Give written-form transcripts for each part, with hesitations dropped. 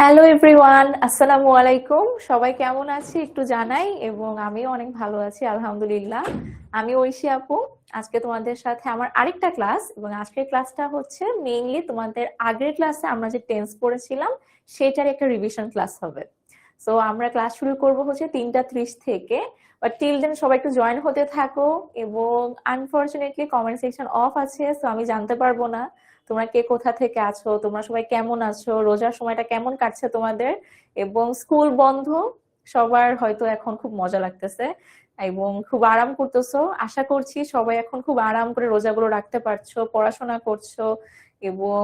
Hello everyone, আসসালামু আলাইকুম। সবাই কেমন আছে একটু জানাই, এবং আমিও অনেক ভালো আছি আলহামদুলিল্লাহ। আমি ঐশী আপু। আজকে তোমাদের সাথে আমার আরেকটা ক্লাস, এবং আজকের ক্লাসটা হচ্ছে মেইনলি তোমাদের আগের ক্লাসে আমরা যে টেন্স পড়েছিলাম সেটার একটা রিভিশন ক্লাস হবে। সো আমরা ক্লাস শুরু করব হচ্ছে 3:30 থেকে, বাট টিল দেন সবাই একটু জয়েন হতে থাকো। এবং আনফরচুনেটলি কমেন্ট সেকশন অফ আছে, সো আমি জানতে পারবো না তোমরা কে কোথা থেকে আছো, তোমরা সবাই কেমন আছো, রোজার সময়টা কেমন কাটছে তোমাদের। এবং স্কুল বন্ধ, সবার হয়তো এখন খুব মজা লাগতেছে এবং খুব আরাম করতেছো। আশা করছি সবাই এখন খুব আরাম করে রোজাগুলো রাখতে পারছো, পড়াশোনা করছো এবং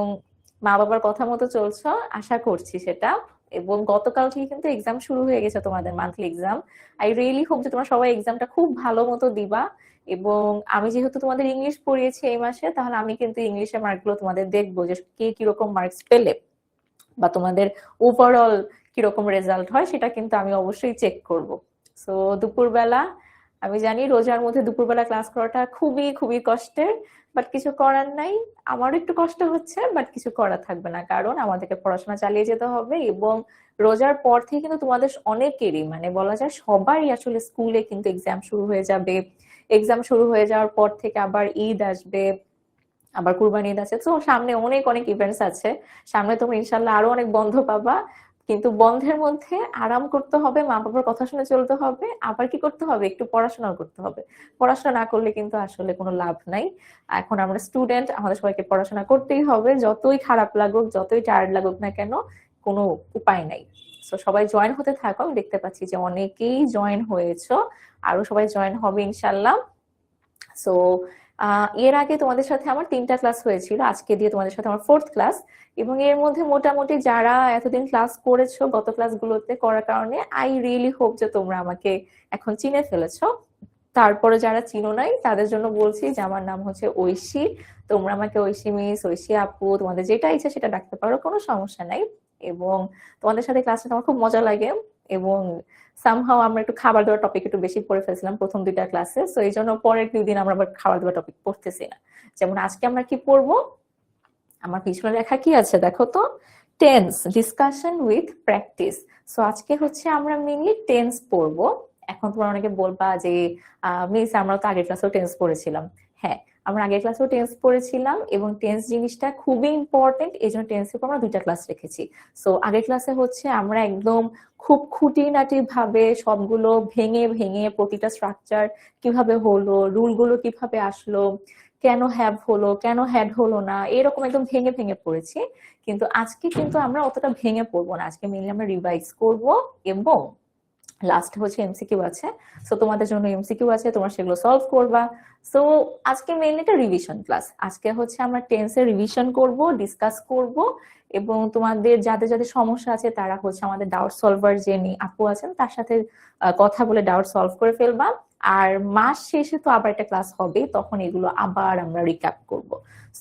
মা বাবার কথা মতো চলছো, আশা করছি সেটা। এবং গতকাল থেকে কিন্তু এক্সাম শুরু হয়ে গেছে, তোমাদের monthly exam. I really hope যে তোমরা সবাই এক্সামটা খুব ভালো মতো দিবা। এবং আমি যেহেতু তোমাদের ইংলিশ পড়িয়েছি এই মাসে, তাহলে আমি কিন্তু ইংলিশের মার্কগুলো তোমাদের দেখবো যে কে কিরকম মার্কস পেলে, বা তোমাদের ওভারঅল কিরকম রেজাল্ট হয় সেটা কিন্তু আমি অবশ্যই চেক করব। সো দুপুরবেলা, আমি জানি রোজার মধ্যে দুপুরবেলা ক্লাস করাটা খুবই খুবই কষ্টের, বাট কিছু করার নাই। আমারও একটু কষ্ট হচ্ছে, বাট কিছু করা থাকবে না, কারণ আমাদেরকে পড়াশোনা চালিয়ে যেতে হবে। এবং রোজার পর থেকে কিন্তু তোমাদের অনেকেরই, মানে বলা যায় সবারই আসলে স্কুলে কিন্তু এক্সাম শুরু হয়ে যাবে। এক্সাম শুরু হয়ে যাওয়ার পর থেকে আবার ঈদ আসবে, আবার কুরবানি ঈদ আছে, তো সামনে অনেক অনেক ইভেন্টস আছে। সামনে তোমরা ইনশাল্লাহ আরো অনেক বন্ধ পাবা, কিন্তু বন্ধের মধ্যে আরাম করতে হবে, মা বাবার কথা শুনে চলতে হবে, আবার কি করতে হবে, একটু পড়াশোনা করতে হবে। পড়াশোনা না করলে কিন্তু আসলে কোনো লাভ নাই। এখন আমরা স্টুডেন্ট, আমাদের সবাইকে পড়াশোনা করতেই হবে, যতই খারাপ লাগুক, যতই টায়ার্ড লাগুক না কেন, কোনো উপায় নাই। তো সবাই জয়েন হতে থাকো, আমি দেখতে পাচ্ছি যে অনেকেই জয়েন হয়েছো, আরো সবাই জয়েন হবে ইনশাল্লাহ। সো এর আগে তোমাদের সাথে আমার 3টা ক্লাস হয়েছিল, আজকে দিয়ে তোমাদের সাথে আমার 4th ক্লাস। এবং এর মধ্যে মোটামুটি যারা এতদিন ক্লাস করেছো গত ক্লাসগুলোতে করার কারণে, আই রিয়েলি হোপ যে তোমরা আমাকে এখন চিনে ফেলেছো। তারপরে যারা চিনো নাই তাদের জন্য বলছি যে আমার নাম হচ্ছে ঐশী। তোমরা আমাকে ঐশী মিস, ঐশী আপু, তোমাদের যেটা ইচ্ছা সেটা ডাকতে পারো, কোনো সমস্যা নাই। এবং তোমাদের সাথে ক্লাসে আমার খুব মজা লাগে। এবং সামহাও আমরা একটু খাবার দাবার টপিক একটু বেশি পড়ে ফেলছিলাম প্রথম 2টা ক্লাসে, তো এই জন্য পরের 2 দিন আমরা আবার খাবার দাবার টপিক পড়তেছি না। যেমন আজকে আমরা কি পড়বো, আমার পিছনে লেখা কি আছে দেখো তো, tense discussion with practice. So আজকে হচ্ছে আমরা মেইনলি টেন্স পড়বো। এখন তোমরা অনেকে বলবা যে মিস আমরা তো আগের ক্লাসেও টেন্স পড়েছিলাম। হ্যাঁ, আমরা আগের ক্লাসেও টেন্স পড়েছিলাম, এবং টেন্স জিনিসটা খুবই ইম্পর্টেন্ট, এই জন্য টেন্সের উপর আমরা 2টা ক্লাস রেখেছি। সো আগের ক্লাসে হচ্ছে আমরা একদম খুব খুঁটিনাটি ভাবে সবগুলো ভেঙে ভেঙে প্রতিটা স্ট্রাকচার কিভাবে হলো, রুলগুলো কিভাবে আসলো, কেন হ্যাভ হলো, কেন হ্যাড হলো না, এরকম একদম ভেঙে ভেঙে পড়েছি। কিন্তু আজকে কিন্তু আমরা অতটা ভেঙে পড়বো না, আজকে মেনলি আমরা রিভাইজ করব। এবং লাস্ট হচ্ছে এমসিকিউ আছে। সো তোমাদের জন্য এমসিকিউ আছে, তোমরা সেগুলো সলভ করবা। সো আজকে মেইনলি একটা রিভিশন ক্লাস, আজকে হচ্ছে আমরা টেন্সের রিভিশন করব, ডিসকাস করব। এবং তোমাদের যাদের যাদের সমস্যা আছে তারা হচ্ছে আমাদের ডাউট সলভার যে আপু আছেন তার সাথে কথা বলে ডাউট সলভ করে ফেলবা। আর মাস শেষে তো আবার একটা ক্লাস হবে, তখন এগুলো আবার আমরা রিক্যাপ করব।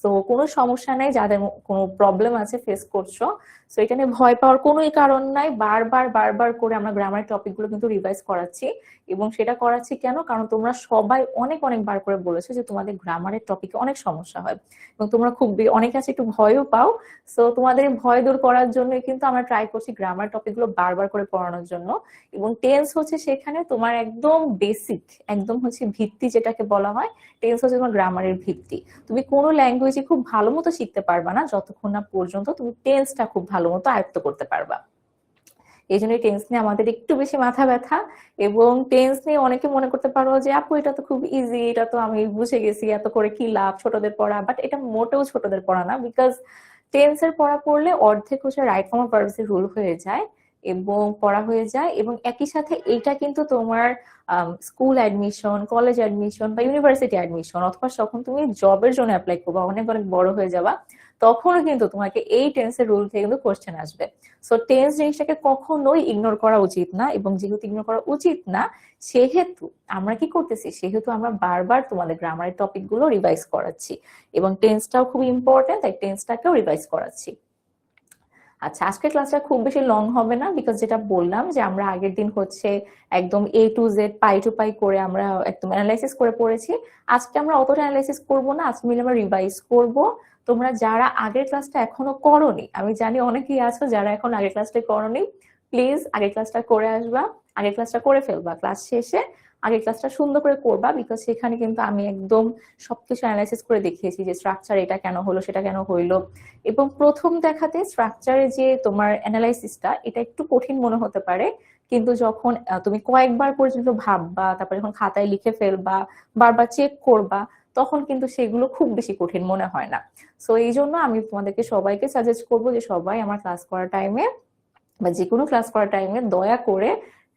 তো কোনো সমস্যা নাই, যাদের কোনো প্রবলেম আছে ফেস করছো, তো এটা নিয়ে ভয় পাওয়ার কোনোই কারণ নাই। বারবার বারবার করে আমরা গ্রামার টপিক গুলো কিন্তু রিভাইজ করাচ্ছি। এবং সেটা করাচ্ছি কেন, কারণ তোমরা সবাই অনেক অনেক বার করে বলেছো যে তোমাদের গ্রামারের টপিকে অনেক সমস্যা হয়, এবং তোমরা খুব অনেক আছে একটু ভয়ও পাও। তো তোমাদের ভয় দূর করার জন্য কিন্তু আমরা ট্রাই করছি গ্রামার টপিক গুলো বারবার করে পড়ানোর জন্য। এবং টেন্স হচ্ছে সেখানে তোমার একদম বেসিক, একদম হচ্ছে ভিত্তি যেটাকে বলা হয়, টেন্স হচ্ছে তোমার গ্রামারের ভিত্তি। তুমি কোনো ল্যাঙ্গুয়েজে খুব ভালো মতো শিখতে পারবা না যতক্ষণ না পর্যন্ত তুমি টেন্সটা খুব ভালো মতো আয়ত্ত করতে পারবা। এই জন্য টেন্স নিয়ে আমাদের একটু বেশি মাথা ব্যথা। এবং টেন্স নিয়ে অনেকে মনে করতে পারো যে আপু এটা তো খুব ইজি, এটা তো আমি বুঝে গেছি, এত করে কি লাভ, ছোটদের পড়া। বাট এটা মোটেও ছোটদের পড়া না, বিকজ টেন্সের পড়া পড়লে অর্ধেক হচ্ছে রাইট ফর্ম অফ ভার্বস এর রুল হয়ে যায় এবং পড়া হয়ে যায়। এবং একই সাথে এটা কিন্তু তোমার স্কুল অ্যাডমিশন, কলেজ অ্যাডমিশন বা ইউনিভার্সিটি অ্যাডমিশন, অথবা যখন তুমি জবের জন্য অ্যাপ্লাই করবা, অনেক অনেক বড় হয়ে যাবা, তখনও কিন্তু তোমাকে এই টেন্সের রুল থেকে কিন্তু কোশ্চেন আসবে। সো টেন্স জিনিসটাকে কখনোই ইগনোর করা উচিত না। এবং যেহেতু ইগনোর করা উচিত না, সেহেতু আমরা কি করতেছি, সেহেতু আমরা বারবার তোমাদের গ্রামারের টপিক গুলো রিভাইজ করাচ্ছি। এবং টেন্সটাও খুব ইম্পর্টেন্ট, তাই টেন্সটাকেও রিভাইজ করাচ্ছি। আচ্ছা, আজকের ক্লাসটা খুব বেশি লং হবে না, বিকজ যেটা বললাম যে আমরা আগের দিন হচ্ছে একদম এ টু জেড পাই টু পাই করে আমরা একদম অ্যানালাইসিস করে পড়েছি। আজকে আমরা অতটা অ্যানালাইসিস করব না, আজকে মিলে আমরা রিভাইজ করব। তোমরা যারা আগের ক্লাসটা এখনো করোনি, আমি জানি অনেকেই আছো যারা এখন আগের ক্লাসটা করোনি, প্লিজ আগের ক্লাসটা করে আসবা, আগের ক্লাসটা করে ফেলবা। ক্লাস শেষে আগের ক্লাসটা সুন্দর করে করবা, বিকজ সেখানে কিন্তু আমি একদম সবকিছু অ্যানালাইসিস করে দেখিয়েছি যে স্ট্রাকচার এটা কেন হলো, সেটা কেন হইলো। এবং প্রথম দেখাতে স্ট্রাকচারে যে তোমার অ্যানালাইসিসটা এটা একটু কঠিন মনে হতে পারে, কিন্তু যখন তুমি কয়েকবার পর্যন্ত ভাববা, তারপরে যখন খাতায় লিখে ফেলবা, বারবার চেক করবা, তখন কিন্তু সেগুলো খুব বেশি কঠিন মনে হয় না। সো এই জন্য আমি তোমাদেরকে সবাইকে সাজেস্ট করবো যে সবাই আমার ক্লাস করার টাইমে বা যে কোনো ক্লাস করার টাইমে দয়া করে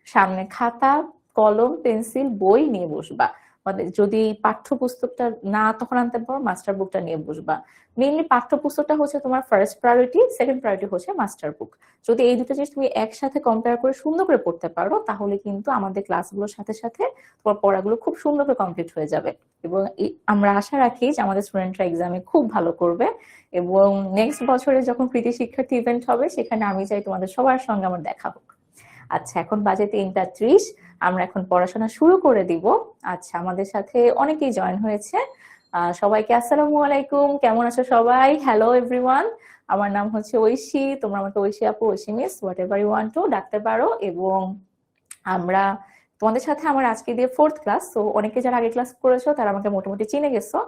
সামনে খাতা, কলম, পেন্সিল, বই নিয়ে বসবা। মানে যদি পাঠ্যপুস্তকটা না তখন আনতে পারো, মাস্টার বুকটা নিয়ে বসবা। মেইনলি পাঠ্যপুস্তকটা হচ্ছে তোমার ফার্স্ট প্রায়োরিটি, সেকেন্ড প্রায়োরিটি হচ্ছে মাস্টার বুক। যদি এই দুটো জিনিস তুমি একসাথে কম্পেয়ার করে সুন্দর করে পড়তে পারো, তাহলে কিন্তু আমাদের ক্লাসগুলোর সাথে সাথে তোমার পড়াগুলো খুব সুন্দর করে কমপ্লিট হয়ে যাবে। এবং আমরা আশা রাখি যে আমাদের স্টুডেন্টরা এক্সামে খুব ভালো করবে, এবং নেক্সট বছরে যখন কৃতি শিক্ষার্থী ইভেন্ট হবে সেখানে আমি চাই তোমাদের সবার সঙ্গে আমার দেখা হোক। আচ্ছা, এখন বাজে 3টা 30, আমরা এখন পড়াশোনা শুরু করে দিব। আচ্ছা, আমাদের সাথে অনেকেই জয়েন হয়েছে। সবাইকে আসসালামু আলাইকুম, কেমন আছো সবাই? হ্যালো এভরিওয়ান, আমার নাম হচ্ছে ঐশী, তোমরা আমাকে ঐশী আপু, Aishi miss, whatever you want to ডাকতে পারো। এবং আমরা তোমাদের সাথে আমার আজকে দিয়ে 4th ক্লাস, তো অনেকে যারা আগে ক্লাস করেছো তারা আমাকে মোটামুটি চিনে গেছো।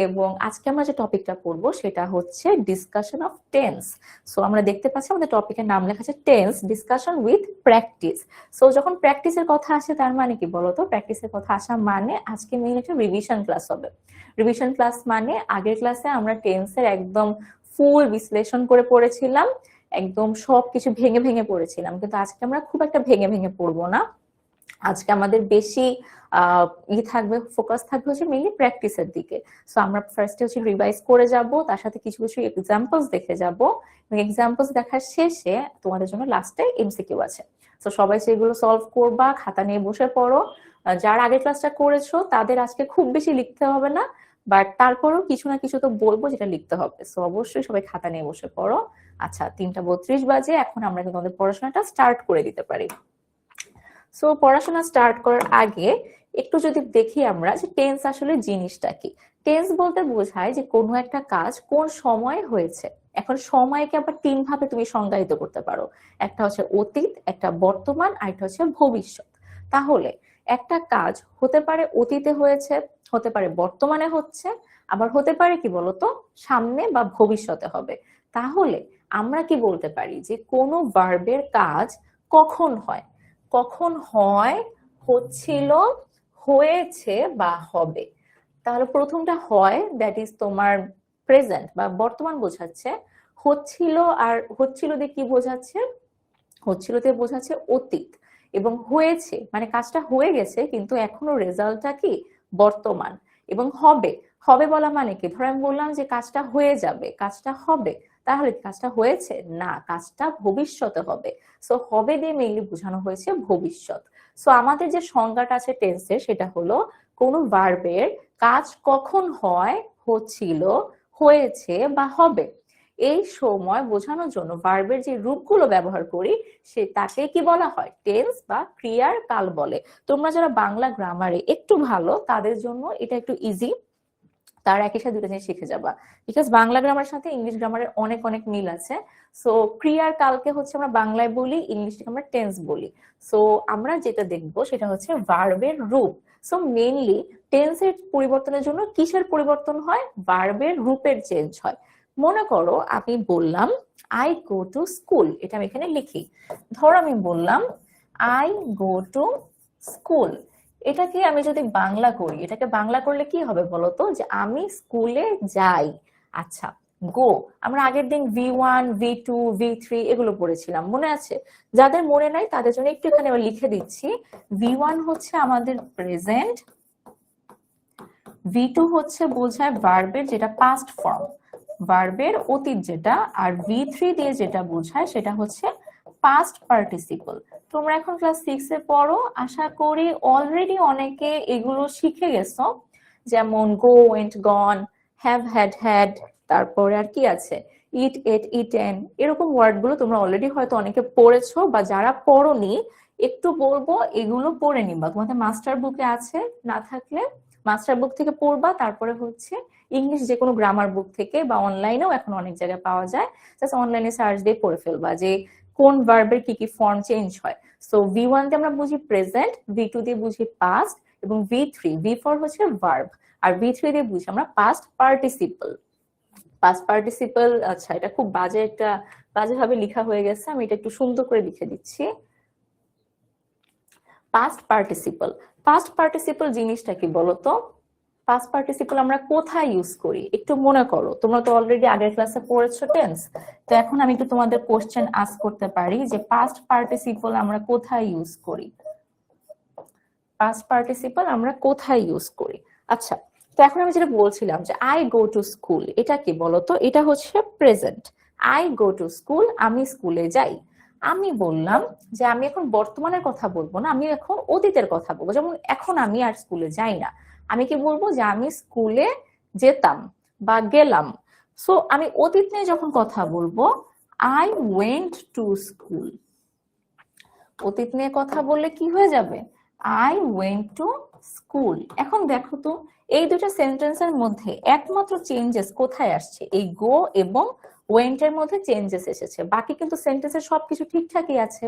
এবং আজকে আমরা যে টপিকটা পড়বো সেটা হচ্ছে ডিসকাশন অফ টেন্স। সো আমরা দেখতে পাচ্ছি আমাদের টপিকের নাম লেখা আছে tense discussion with practice. So যখন প্র্যাকটিসের কথা আসে তার মানে কি বলতো? প্র্যাকটিসের কথা আসা মানে আজকে মেইন একটা রিভিশন ক্লাস হবে। রিভিশন ক্লাস মানে আগের ক্লাসে আমরা টেন্সের একদম ফুল বিশ্লেষণ করে পড়েছিলাম, একদম সবকিছু ভেঙে ভেঙে পড়েছিলাম, কিন্তু আজকে আমরা খুব একটা ভেঙে ভেঙে পড়বো না। আজকে আমাদের বেশি থাকবে, ফোকাস থাকবে হচ্ছে মেইনলি প্র্যাকটিসের দিকে। সো আমরা ফার্স্টে হচ্ছে রিভাইজ করে যাব, তার সাথে কিছু কিছু এক্সাম্পলস দেখে যাব, এবং এক্সাম্পলস দেখার শেষে তোমাদের জন্য লাস্টে এমসিকিউ আছে। তো সবাই সেগুলো সলভ করবা, খাতা নিয়ে বসে পড়ো। যারা আগের ক্লাসটা করেছো তাদের আজকে খুব বেশি লিখতে হবে না, বাট তারপরও কিছু না কিছু তো বলবো যেটা লিখতে হবে। সো অবশ্যই সবাই খাতা নিয়ে বসে পড়ো। আচ্ছা, 3টা 32 বাজে, এখন আমরা কিন্তু আমাদের পড়াশোনাটা স্টার্ট করে দিতে পারি। সো পড়াশোনা স্টার্ট করার আগে একটু যদি দেখি আমরা যে টেন্স আসলে জিনিসটা কি। টেন্স বলতে বোঝায় যে কোনো একটা কাজ কোন সময় হয়েছে। এখন সময়কে আবার 3 ভাবে তুমি সংজ্ঞায়িত করতে পারো, একটা হচ্ছে অতীত, একটা বর্তমান, আর একটা হচ্ছে ভবিষ্যৎ। তাহলে একটা কাজ হতে পারে অতীতে হয়েছে, হতে পারে বর্তমানে হচ্ছে, আবার হতে পারে কি বলতো সামনে বা ভবিষ্যতে হবে। তাহলে আমরা কি বলতে পারি যে কোনো ভার্বের কাজ কখন হয়? কখন হয়, হচ্ছিল, হয়েছে বা হবে। তাহলে প্রথমটা হয়, দ্যাট ইজ তোমার প্রেজেন্ট বা বর্তমান বোঝাচ্ছে। হচ্ছিল, আর হচ্ছিল দিয়ে কি বোঝাচ্ছে? হচ্ছিল দিয়ে বোঝাচ্ছে অতীত। এবং হয়েছে মানে কাজটা হয়ে গেছে কিন্তু এখনো রেজাল্টটা কি বর্তমান। এবং হবে, হবে বলা মানে কি? ধর আমি বললাম যে কাজটা হয়ে যাবে, কাজটা হবে, তাহলে কাজটা হয়েছে না, কাজটা ভবিষ্যতে হবে। সো হবে দিয়ে মেইনলি বোঝানো হয়েছে ভবিষ্যৎ। সো আমাদের যে সংজ্ঞাটা আছে টেন্সের সেটা হলো কোনো ভার্বের কাজ কখন হয়, হচ্ছিল, হয়েছে বা হবে। এই সময় বোঝানোর জন্য ভার্বের যে রূপগুলো ব্যবহার করি সে তাকে কি বলা হয়? টেন্স বা ক্রিয়ার কাল বলে। তোমরা যারা বাংলা গ্রামারে একটু ভালো তাদের জন্য এটা একটু ইজি, তার একই সাথে দুটো জিনিস শিখে যাবা, বিকজ বাংলা গ্রামার সাথে ইংলিশ গ্রামারের অনেক অনেক মিল আছে। সো ক্রিয়ার কালকে হচ্ছে আমরা বাংলায় বলি, ইংলিশে আমরা টেন্স বলি। সো আমরা যেটা দেখবো সেটা হচ্ছে ভার্বের রূপ। সো মেইনলি টেন্সের পরিবর্তনের জন্য কিসের পরিবর্তন হয়? ভার্বের রূপের চেঞ্জ হয়। মনে করো আমি বললাম আই গো টু স্কুল, এটা আমি এখানে লিখি। ধর আমি বললাম আই গো টু স্কুল, এটাকে আমি যদি বাংলা করি, এটাকে বাংলা করলে কি হবে বলতো? যে আমি স্কুলে যাই। আচ্ছা, গো আমরা আগের দিন V1 V2 V3 এগুলো পড়েছিলাম, মনে আছে? যাদের মনে নাই তাদের জন্য একটু এখানে আবার লিখে দিচ্ছি। V1 হচ্ছে আমাদের প্রেজেন্ট, V2 হচ্ছে বোঝায় ভার্বের যেটা পাস্ট ফর্ম, ভার্বের অতীত যেটা, আর V3 দিয়ে যেটা বোঝায় সেটা হচ্ছে পাস্ট পার্টিসিপল। তোমরা এখন ক্লাস 6 এ পড়ো, আশা করি অলরেডি অনেকে এগুলো শিখে গেছো, যেমন go, went, gone, have, had, had, তারপরে আর কি আছে? ইট, এট, ইটেন, এরকম ওয়ার্ড গুলো তোমরা অলরেডি হয়তো অনেকে পড়েছো, বা যারা পড়োনি একটু বলবো এগুলো পড়ে নিবা, তোমাদের মাস্টার বুকে আছে, না থাকলে মাস্টার বুক থেকে পড়বা। তারপরে হচ্ছে ইংলিশ যে কোনো গ্রামার বুক থেকে, বা অনলাইনেও এখন অনেক জায়গায় পাওয়া যায়, জাস্ট অনলাইনে সার্চ দিয়ে পড়ে ফেলবা যে কোন ভার্বের কি কি ফর্ম চেঞ্জ হয়। সো V1 তে আমরা বুঝি প্রেজেন্ট, V2 দিয়ে বুঝি পাস্ট, এবং V4 হচ্ছে ভার্ব, আর V3 দিয়ে বুঝি আমরা পাস্ট পার্টিসিপল। পাস্ট পার্টিসিপল, আচ্ছা এটা খুব বাজেভাবে লেখা হয়ে গেছে, আমি এটা একটু সুন্দর করে লিখে দিচ্ছি। পাস্ট পার্টিসিপল, পাস্ট পার্টিসিপল জিনিসটা কি বলতো? পাস্ট পার্টিসিপল আমরা কোথায় ইউজ করি একটু মনে করো, তোমরা তো অলরেডি আগের ক্লাসে পড়েছো টেন্স, তো এখন আমি একটু তোমাদের কোশ্চেন আস্ক করতে পারি যে পাস্ট পার্টিসিপল আমরা কোথায় ইউজ করি। পাস্ট পার্টিসিপল আমরা কোথায় ইউজ করি? আচ্ছা, তো এখন আমি যেটা বলছিলাম যে আই গো টু স্কুল, এটা কি বলতো? এটা হচ্ছে present. I go to school, আমি স্কুলে যাই। আমি বললাম যে আমি এখন বর্তমানের কথা বলবো না, আমি এখন অতীতের কথা বলবো। যেমন এখন আমি আর স্কুলে যাই না, আমি কি বলবো যে আমি স্কুলে যেতাম বা গেলাম। সো আমি অতীত নিয়ে যখন কথা বলবো, আই ওয়েন্ট টু স্কুল। অতীত নিয়ে কথা বললে কি হয়ে যাবে? I went to school. এখন দেখো তো, এই দুটো সেন্টেন্সের মধ্যে একমাত্র চেঞ্জেস কোথায় আসছে? এই গো এবং ওয়েন্ট এর মধ্যে চেঞ্জেস এসেছে, বাকি কিন্তু সেন্টেন্সের সবকিছু ঠিকঠাকই আছে।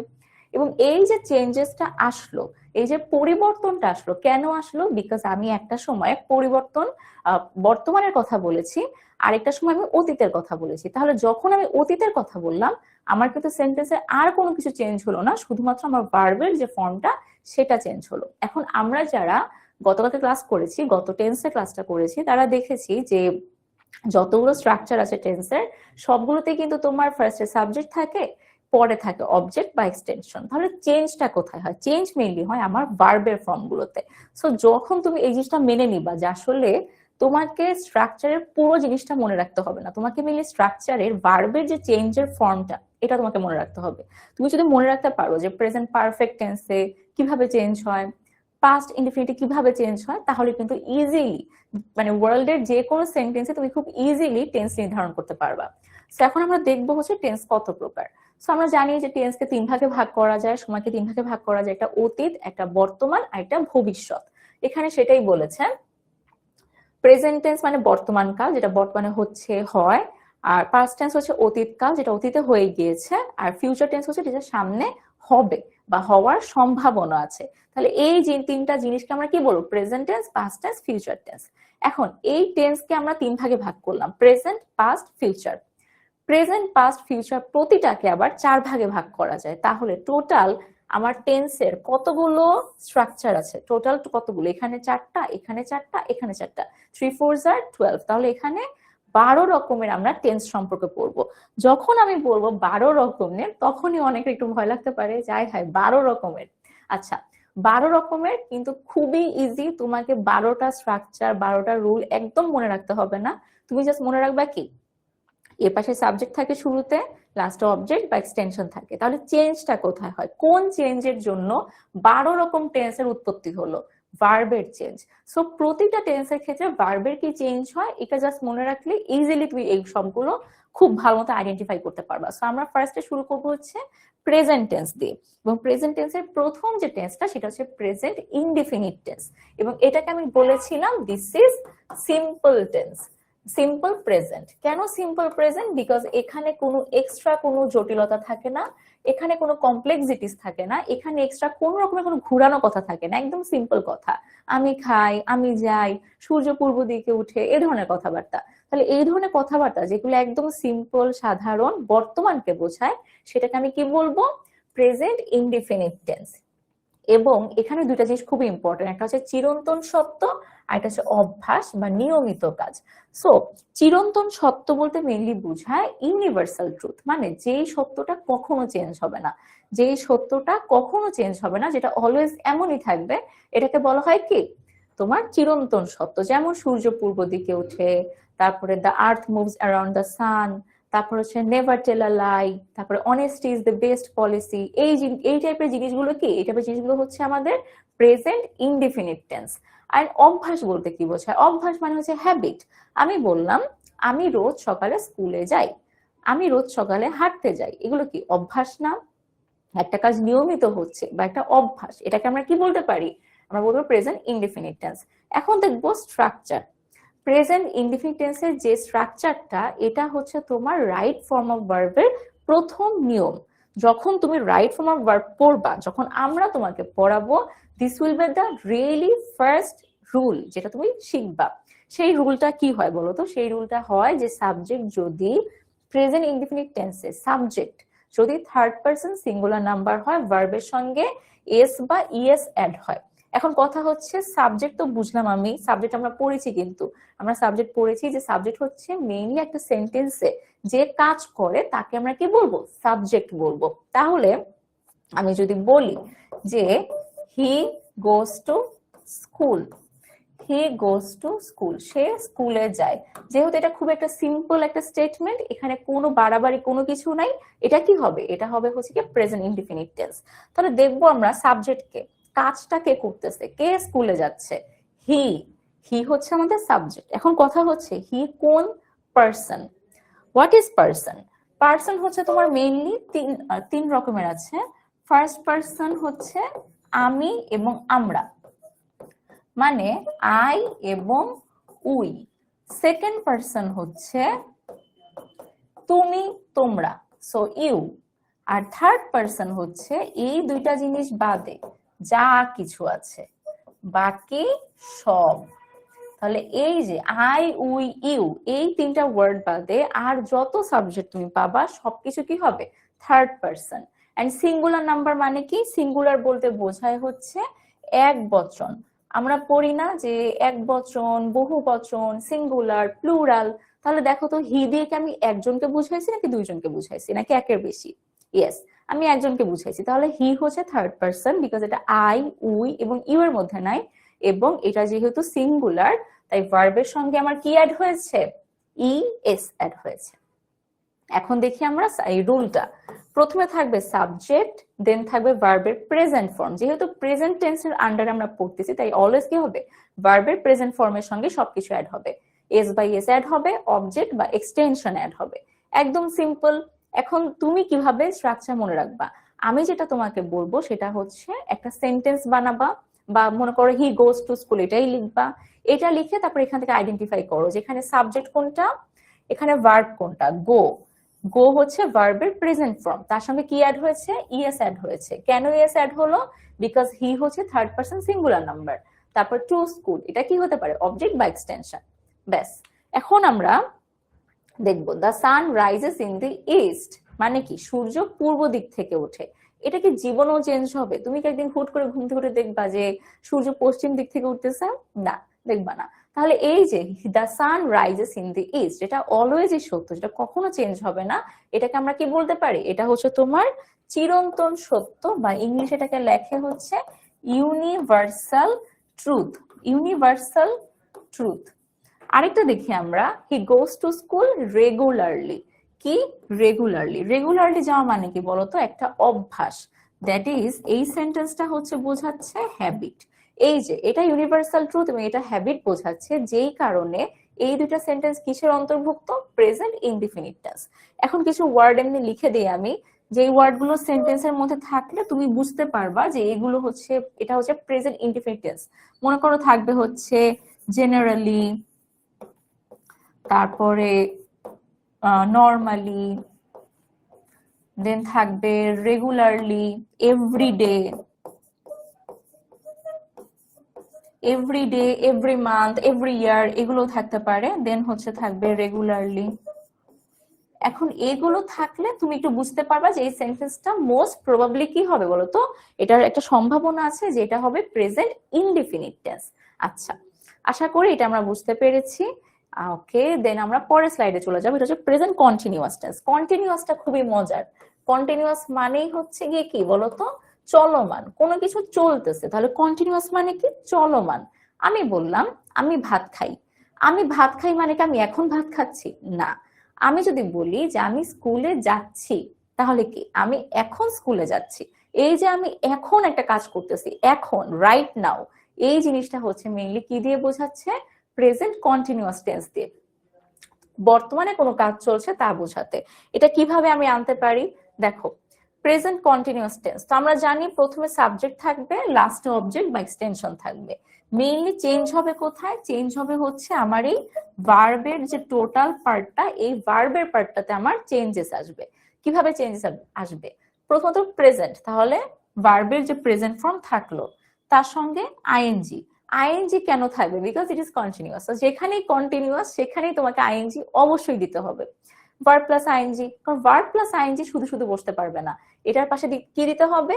এবং এই যে চেঞ্জেসটা আসলো, এই যে পরিবর্তনটা আসলো, কেন আসলো? বিকজ আমি একটা সময় পরিবর্তন, বর্তমানের কথা বলেছি, আরেকটা সময় আমি অতীতের কথা বলেছি। তাহলে যখন আমি অতীতের কথা বললাম, আমার কিন্তু সেন্টেন্সে আর কোনো কিছু চেঞ্জ হলো না, শুধুমাত্র আমার ভার্বের যে ফর্মটা সেটা চেঞ্জ হলো। এখন আমরা যারা গতকালকে ক্লাস করেছি, গত টেন্সের ক্লাসটা করেছি, তারা দেখেছি যে যতগুলো স্ট্রাকচার আছে টেন্সের, সবগুলোতে কিন্তু তোমার ফার্স্টে সাবজেক্ট থাকে, পরে থাকে অবজেক্ট বা এক্সটেনশন। তাহলে চেঞ্জটা কোথায় হয়? চেঞ্জ মেইনলি হয় আমার ভার্বের ফর্ম গুলোতে। সো যখন তুমি এই জিনিসটা মেনে নিবা যে আসলে তোমাকে স্ট্রাকচারের পুরো জিনিসটা মনে রাখতে হবে না, তোমাকে মেইনলি স্ট্রাকচারের ভার্বের যে চেঞ্জের ফর্মটা, এটা তোমাকে মনে রাখতে হবে। তুমি যদি মনে রাখতে পারো যে প্রেজেন্ট পারফেক্ট টেন্সে কিভাবে চেঞ্জ হয়, পাস্ট ইনডিফিনিটিভ কিভাবে চেঞ্জ হয়, তাহলে কিন্তু ইজিলি মানে ওয়ার্ল্ডের যে কোনো সেন্টেন্সে তুমি খুব ইজিলি টেন্স নির্ধারণ করতে পারবা। তো এখন আমরা দেখবো হচ্ছে টেন্স কত প্রকার। তো আমরা জানি যে টেন্সকে 3 ভাগে ভাগ করা যায়, সময়কে 3 ভাগে ভাগ করা যায়, একটা অতীত, একটা বর্তমান, আর একটা ভবিষ্যৎ। এখানে সেটাই বলেছে। প্রেজেন্ট টেন্স মানে বর্তমান কাল, যেটা বর্তমানে হচ্ছে হয়, আর পাস্ট টেন্স হচ্ছে অতীত কাল, যেটা অতীতে হয়ে গিয়েছে, আর ফিউচার টেন্স হচ্ছে যেটা সামনে হবে বা হওয়ার সম্ভাবনা আছে। তাহলে এই যে 3টা জিনিসকে আমরা কি বলবো? Present tense, past tense, future tense. এখন এই টেন্সকে আমরা 3 ভাগে ভাগ করলাম, present, past, future. Present, past, future প্রতিটাকে আবার 4 ভাগে ভাগ করা যায়। তাহলে টোটাল আমার টেন্সের কতগুলো স্ট্রাকচার আছে? টোটাল কতগুলো? এখানে 4টা, এখানে 4টা, এখানে 4টা, 3 4 আর 12। তাহলে এখানে 12 রকমের আমরা টেন্স সম্পর্কে পড়বো। যখন আমি বলবো 12 রকমের, তখনই অনেকের একটু ভয় লাগতে পারে, যাই হায় 12 রকমের। আচ্ছা, 12 রকমের কিন্তু খুবই ইজি, তোমাকে 12টা স্ট্রাকচার, 12টা রুল একদম মনে রাখতে হবে না। তুমি জাস্ট মনে রাখবা কি, এর পাশে সাবজেক্ট থাকে শুরুতে, লাস্টে অবজেক্ট বা এক্সটেনশন থাকে। তাহলে চেঞ্জটা কোথায় হয়? কোন চেঞ্জের জন্য 12 রকম টেন্সের উৎপত্তি হলো? ভার্বের চেঞ্জ। সো প্রতিটা টেন্সের ক্ষেত্রে ভার্বের কি চেঞ্জ হয়, এটা জাস্ট মনে রাখলে ইজিলি তুমি এই সবগুলো খুব ভালো মতো আইডেন্টিফাই করতে পারবা। সো আমরা ফার্স্টে শুরু করবো হচ্ছে প্রেজেন্ট টেন্স দিয়ে, এবং প্রেজেন্ট টেন্সের প্রথম যে টেন্সটা সেটা হচ্ছে প্রেজেন্ট ইনডিফিনিট টেন্স, এবং এটাকে আমি বলেছিলাম this is simple tense. Simple present. কেন সিম্পল প্রেজেন্ট? বিকজ এখানে কোনো এক্সট্রা কোনো জটিলতা থাকে না, এখানে কোনো কমপ্লেক্সিটিস থাকে না, এখানে এক্সট্রা কোনো রকমের কোনো ঘুরানো কথা থাকে না, একদম সিম্পল কথা। আমি খাই, আমি যাই, সূর্য পূর্ব দিকে উঠে, এই ধরনের কথাবার্তা। তাহলে এই ধরনের কথাবার্তা যেগুলো একদম সিম্পল, সাধারণ, বর্তমানকে বোঝায়, সেটাকে আমি কি বলবো? Present indefinite tense. এবং এখানে দুইটা জিনিস খুবই ইম্পর্টেন্ট, একটা হচ্ছে চিরন্তন সত্য, আর একটা হচ্ছে অভ্যাস বা নিয়মিত কাজ। সো চিরন্তন সত্য বলতে মেইনলি বোঝায় ইউনিভার্সাল ট্রুথ, মানে যেই সত্যটা কখনো চেঞ্জ হবে না, যেই সত্যটা কখনো চেঞ্জ হবে না, যেটা অলওয়েজ এমনই থাকবে, এটাকে বলা হয় কি? তোমার চিরন্তন সত্য। যেমন সূর্য পূর্ব দিকে ওঠে, তারপরে the earth moves around the সান, তারপর হচ্ছে নেভার টেল আ লাই, তারপরে honesty is the best policy. এই টাইপের জিনিসগুলো কি? এই টাইপের জিনিসগুলো হচ্ছে আমাদের প্রেজেন্ট ইনডিফিনিট টেন্স। আর অভ্যাস বলতে কি বোঝায়? অভ্যাস মানে হচ্ছে হ্যাবিট। আমি বললাম আমি রোজ সকালে স্কুলে যাই, আমি রোজ সকালে হাঁটতে যাই, এগুলো কি অভ্যাস না? একটা কাজ নিয়মিত হচ্ছে বা একটা অভ্যাস, এটাকে আমরা কি বলতে পারি? আমরা বলবো প্রেজেন্ট ইনডিফিনিট টেন্স। এখন দেখবো স্ট্রাকচার। প্রেজেন্ট ইনডিফিনিট টেন্সের যে স্ট্রাকচারটা, এটা হচ্ছে তোমার রাইট ফর্ম অফ ভার্বের প্রথম নিয়ম। যখন তুমি রাইট ফর্ম অফ ভার্ব পড়বা, যখন আমরা তোমাকে পড়াবো, this will be the really first rule, যেটা তুমি শিখবা। সেই রুলটা কি হয় বলো তো? সেই রুলটা হয় যে সাবজেক্ট যদি প্রেজেন্ট ইনডিফিনিট টেন্সে সাবজেক্ট যদি থার্ড পারসন সিঙ্গুলার নাম্বার হয়, ভার্বের সঙ্গে এস বা ইএস অ্যাড হয়। এখন কথা হচ্ছে সাবজেক্ট তো বুঝলাম, আমি সাবজেক্ট আমরা পড়েছি, কিন্তু আমরা সাবজেক্ট পড়েছি যে সাবজেক্ট হচ্ছে মেইনলি একটা সেন্টেন্সে যে কাজ করে তাকে আমরা কি বলবো? সাবজেক্ট বলবো। তাহলে আমি যদি বলি যে he goes to school, he goes to school, সে স্কুলে যায়, যেহেতু এটা খুব একটা সিম্পল একটা স্টেটমেন্ট, এখানে কোনো বাড়াবাড়ি কোনো কিছু নাই, এটা কি হবে? এটা হবে হচ্ছে কি প্রেজেন্ট ইনডিফিনিট টেন্স। তাহলে দেখবো আমরা সাবজেক্টকে, কাজটা কে করতেছে, কে স্কুলে যাচ্ছে? হি। হি হচ্ছে আমাদের সাবজেক্ট। এখন কথা হচ্ছে হি কোন person? What is person? Person হচ্ছে তোমার মেইনলি তিন রকমের আছে। ফার্স্ট পার্সন হচ্ছে আমি এবং আমরা, মানে আই এবং উই। সেকেন্ড পার্সন হচ্ছে তুমি, তোমরা, সো ইউ। আর থার্ড পার্সন হচ্ছে এই দুইটা জিনিস বাদে যা কিছু আছে, বাকি সব। তাহলে এই যে আই, উই, ইউ, এই তিনটা ওয়ার্ড বাদে আর যত সাবজেক্ট তুমি পাবা সবকিছু কি হবে? Third person. And singular number মানে কি? সিঙ্গুলার বলতে বোঝায় হচ্ছে এক বচন। আমরা পড়ি না যে এক বচন, বহু বচন, সিঙ্গুলার, প্লুরাল। তাহলে দেখো তো, হি দিয়ে কি আমি একজনকে বুঝাইছি নাকি দুইজনকে বুঝাইছি নাকি একের বেশি? ইয়েস, আমি একজনকে বুঝাইছি। তাহলে হি হচ্ছে থার্ড পার্সন, বিকজ এটা আই, উই এবং ইউ এর মধ্যে নাই, এবং এটা যেহেতু সিঙ্গুলার তাই ভার্বের সঙ্গে আমার কি অ্যাড হয়েছে? ই এস অ্যাড হয়েছে। এখন দেখি আমরা এই রুলটা। প্রথমে থাকবে সাবজেক্ট, দেন থাকবে ভার্বের প্রেজেন্ট ফর্ম। যেহেতু প্রেজেন্ট টেন্সের আন্ডারে আমরা পড়তেছি, তাই অলওয়েজ কি হবে? ভার্বের প্রেজেন্ট ফর্মের সঙ্গে সবকিছু অ্যাড হবে। এস বাই এস অ্যাড হবে, অবজেক্ট বা এক্সটেনশন অ্যাড হবে। একদম সিম্পল। এখন তুমি কিভাবে স্ট্রাকচার মনে রাখবা? আমি যেটা তোমাকে বলবো সেটা হচ্ছে একটা সেন্টেন্স বানাবা, বা মনে করো হি গোস টু স্কুল, এটাই লিখবা। এটা লিখে তারপর এখান থেকে আইডেন্টিফাই করো যেখানে সাবজেক্ট কোনটা, এখানে ভার্ব কোনটা। গো, গো হচ্ছে ভার্বের প্রেজেন্ট ফর্ম, তার সঙ্গে কি অ্যাড হয়েছে? ইএস অ্যাড হয়েছে। কেন ইএস অ্যাড হলো? বিকজ হি হচ্ছে থার্ড পারসন সিঙ্গুলার নাম্বার। তারপর টু স্কুল, এটা কি হতে পারে? অবজেক্ট বা এক্সটেনশন। ব্যাস। এখন আমরা দেখবো the sun rises in the east, মানে কি? সূর্য পূর্ব দিক থেকে ওঠে। এটা কি জীবনও চেঞ্জ হবে? তুমি কি একদিন হুট করে ঘুম থেকে উঠে দেখবা যে সূর্য পশ্চিম দিক থেকে উঠতেছে? না, দেখবা না। তাহলে এই যে the sun rises in the east, এটা অলওয়েজই সত্য, যেটা কখনো চেঞ্জ হবে না। এটাকে আমরা কি বলতে পারি? এটা হচ্ছে তোমার চিরন্তন সত্য, বা ইংলিশ এটাকে লেখে হচ্ছে ইউনিভার্সাল ট্রুথ। Universal truth. আরেকটা দেখি আমরা, হি গোস টু স্কুল রেগুলারলি। কি? রেগুলারলি। রেগুলারলি যাওয়া মানে কি বলতো? একটা অভ্যাস। দ্যাট ইজ, এই সেন্টেন্সটা হচ্ছে বোঝাচ্ছে হ্যাবিট। এই যে এটা ইউনিভার্সাল ট্রুথ এবং এটা হ্যাবিট বোঝাচ্ছে, যেই কারণে এই দুইটা সেন্টেন্স কিসের অন্তর্ভুক্ত? Present indefinite tense. এখন কিছু ওয়ার্ড এমনি লিখে দিই আমি, যে ওয়ার্ড গুলো সেন্টেন্সের মধ্যে থাকলে তুমি বুঝতে পারবা যে এগুলো হচ্ছে, এটা হচ্ছে প্রেজেন্ট ইনডিফিনিট টেন্স। মনে করো থাকবে হচ্ছে জেনারেলি, তারপরে নর্মালি, দেন থাকবে regularly, every day, every day, every month, every year, এগুলো থাকতে পারে। দেন হচ্ছে থাকবে রেগুলারলি। এখন এগুলো থাকলে তুমি একটু বুঝতে পারবা যে এই সেন্টেন্সটা মোস্ট প্রবাবলি কি হবে বলতো? এটার একটা সম্ভাবনা আছে যে এটা হবে প্রেজেন্ট ইনডিফিনিট টেন্স। আচ্ছা, আশা করি এটা আমরা বুঝতে পেরেছি। ওকে, দেন আমরা পরের স্লাইডে চলে যাবো। এটা হচ্ছে প্রেজেন্ট কন্টিনিউয়াস টেন্স। কন্টিনিউয়াসটা খুবই মজার। কন্টিনিউয়াস মানেই হচ্ছে গিয়ে কি বলতো? চলমান, কোনো কিছু চলতেছে। তাহলে কন্টিনিউয়াস মানে কি? চলমান। আমি বললাম আমি ভাত খাই। আমি ভাত খাই মানে কি আমি এখন ভাত খাচ্ছি? না। আমি যদি বলি যে আমি স্কুলে যাচ্ছি, তাহলে কি? আমি এখন স্কুলে যাচ্ছি। এই যে আমি এখন একটা কাজ করতেছি, এখন, রাইট নাও, এই জিনিসটা হচ্ছে মেইনলি কি দিয়ে বোঝাচ্ছে? প্রেজেন্ট কন্টিনিউয়াস টেন্স দিয়ে। বর্তমানে কোনো কাজ চলছে তা বোঝাতে। এটা কিভাবে আমি আনতে পারি? দেখো, প্রেজেন্ট কন্টিনিউয়াস টেন্স, তো আমরা জানি প্রথমে সাবজেক্ট থাকবে, লাস্টে অবজেক্ট বা এক্সটেনশন থাকবে। মেইনলি চেঞ্জ হবে কোথায়? চেঞ্জ হবে হচ্ছে আমার এই ভার্বের যে টোটাল পার্টটা, এই ভার্বের পার্টটাতে আমার চেঞ্জেস আসবে। কিভাবে চেঞ্জেস আসবে? প্রথমত প্রেজেন্ট, তাহলে ভার্বের যে প্রেজেন্ট ফর্ম থাকলো তার সঙ্গে আইএনজি। আইএনজি কেন থাকবে? Because it is continuous. যেখানেই কন্টিনিউয়াস সেখানেই তোমাকে আইএনজি অবশ্যই দিতে হবে। ভার্ব প্লাস আইএনজি, কারণ ভার্ব প্লাস আইএনজি শুধু শুধু বসতে পারবে না, এটার পাশে কি দিতে হবে?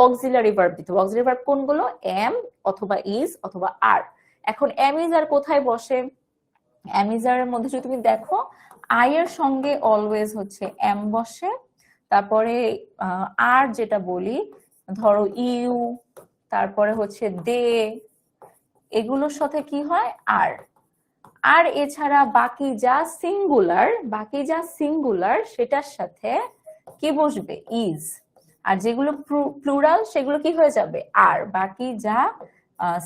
অক্সিলারি ভার্ব দিতে হবে। অক্সিলারি ভার্ব কোনগুলো? এম অথবা ইজ অথবা আর। এখন এম ইজ আর কোথায় বসে? এম ইজ আর এর মধ্যে যদি তুমি দেখো, আই এর সঙ্গে অলওয়েজ হচ্ছে এম বসে, তারপরে আর যেটা বলি, ধরো ইউ, তারপরে হচ্ছে দে, এগুলোর সাথে কি হয়? আর। আর এছাড়া বাকি যা সিঙ্গুলার সেটার সাথে কি বসবে? ইজ। আর যেগুলো প্লুরাল সেগুলো কি হয়ে যাবে? আর। বাকি যা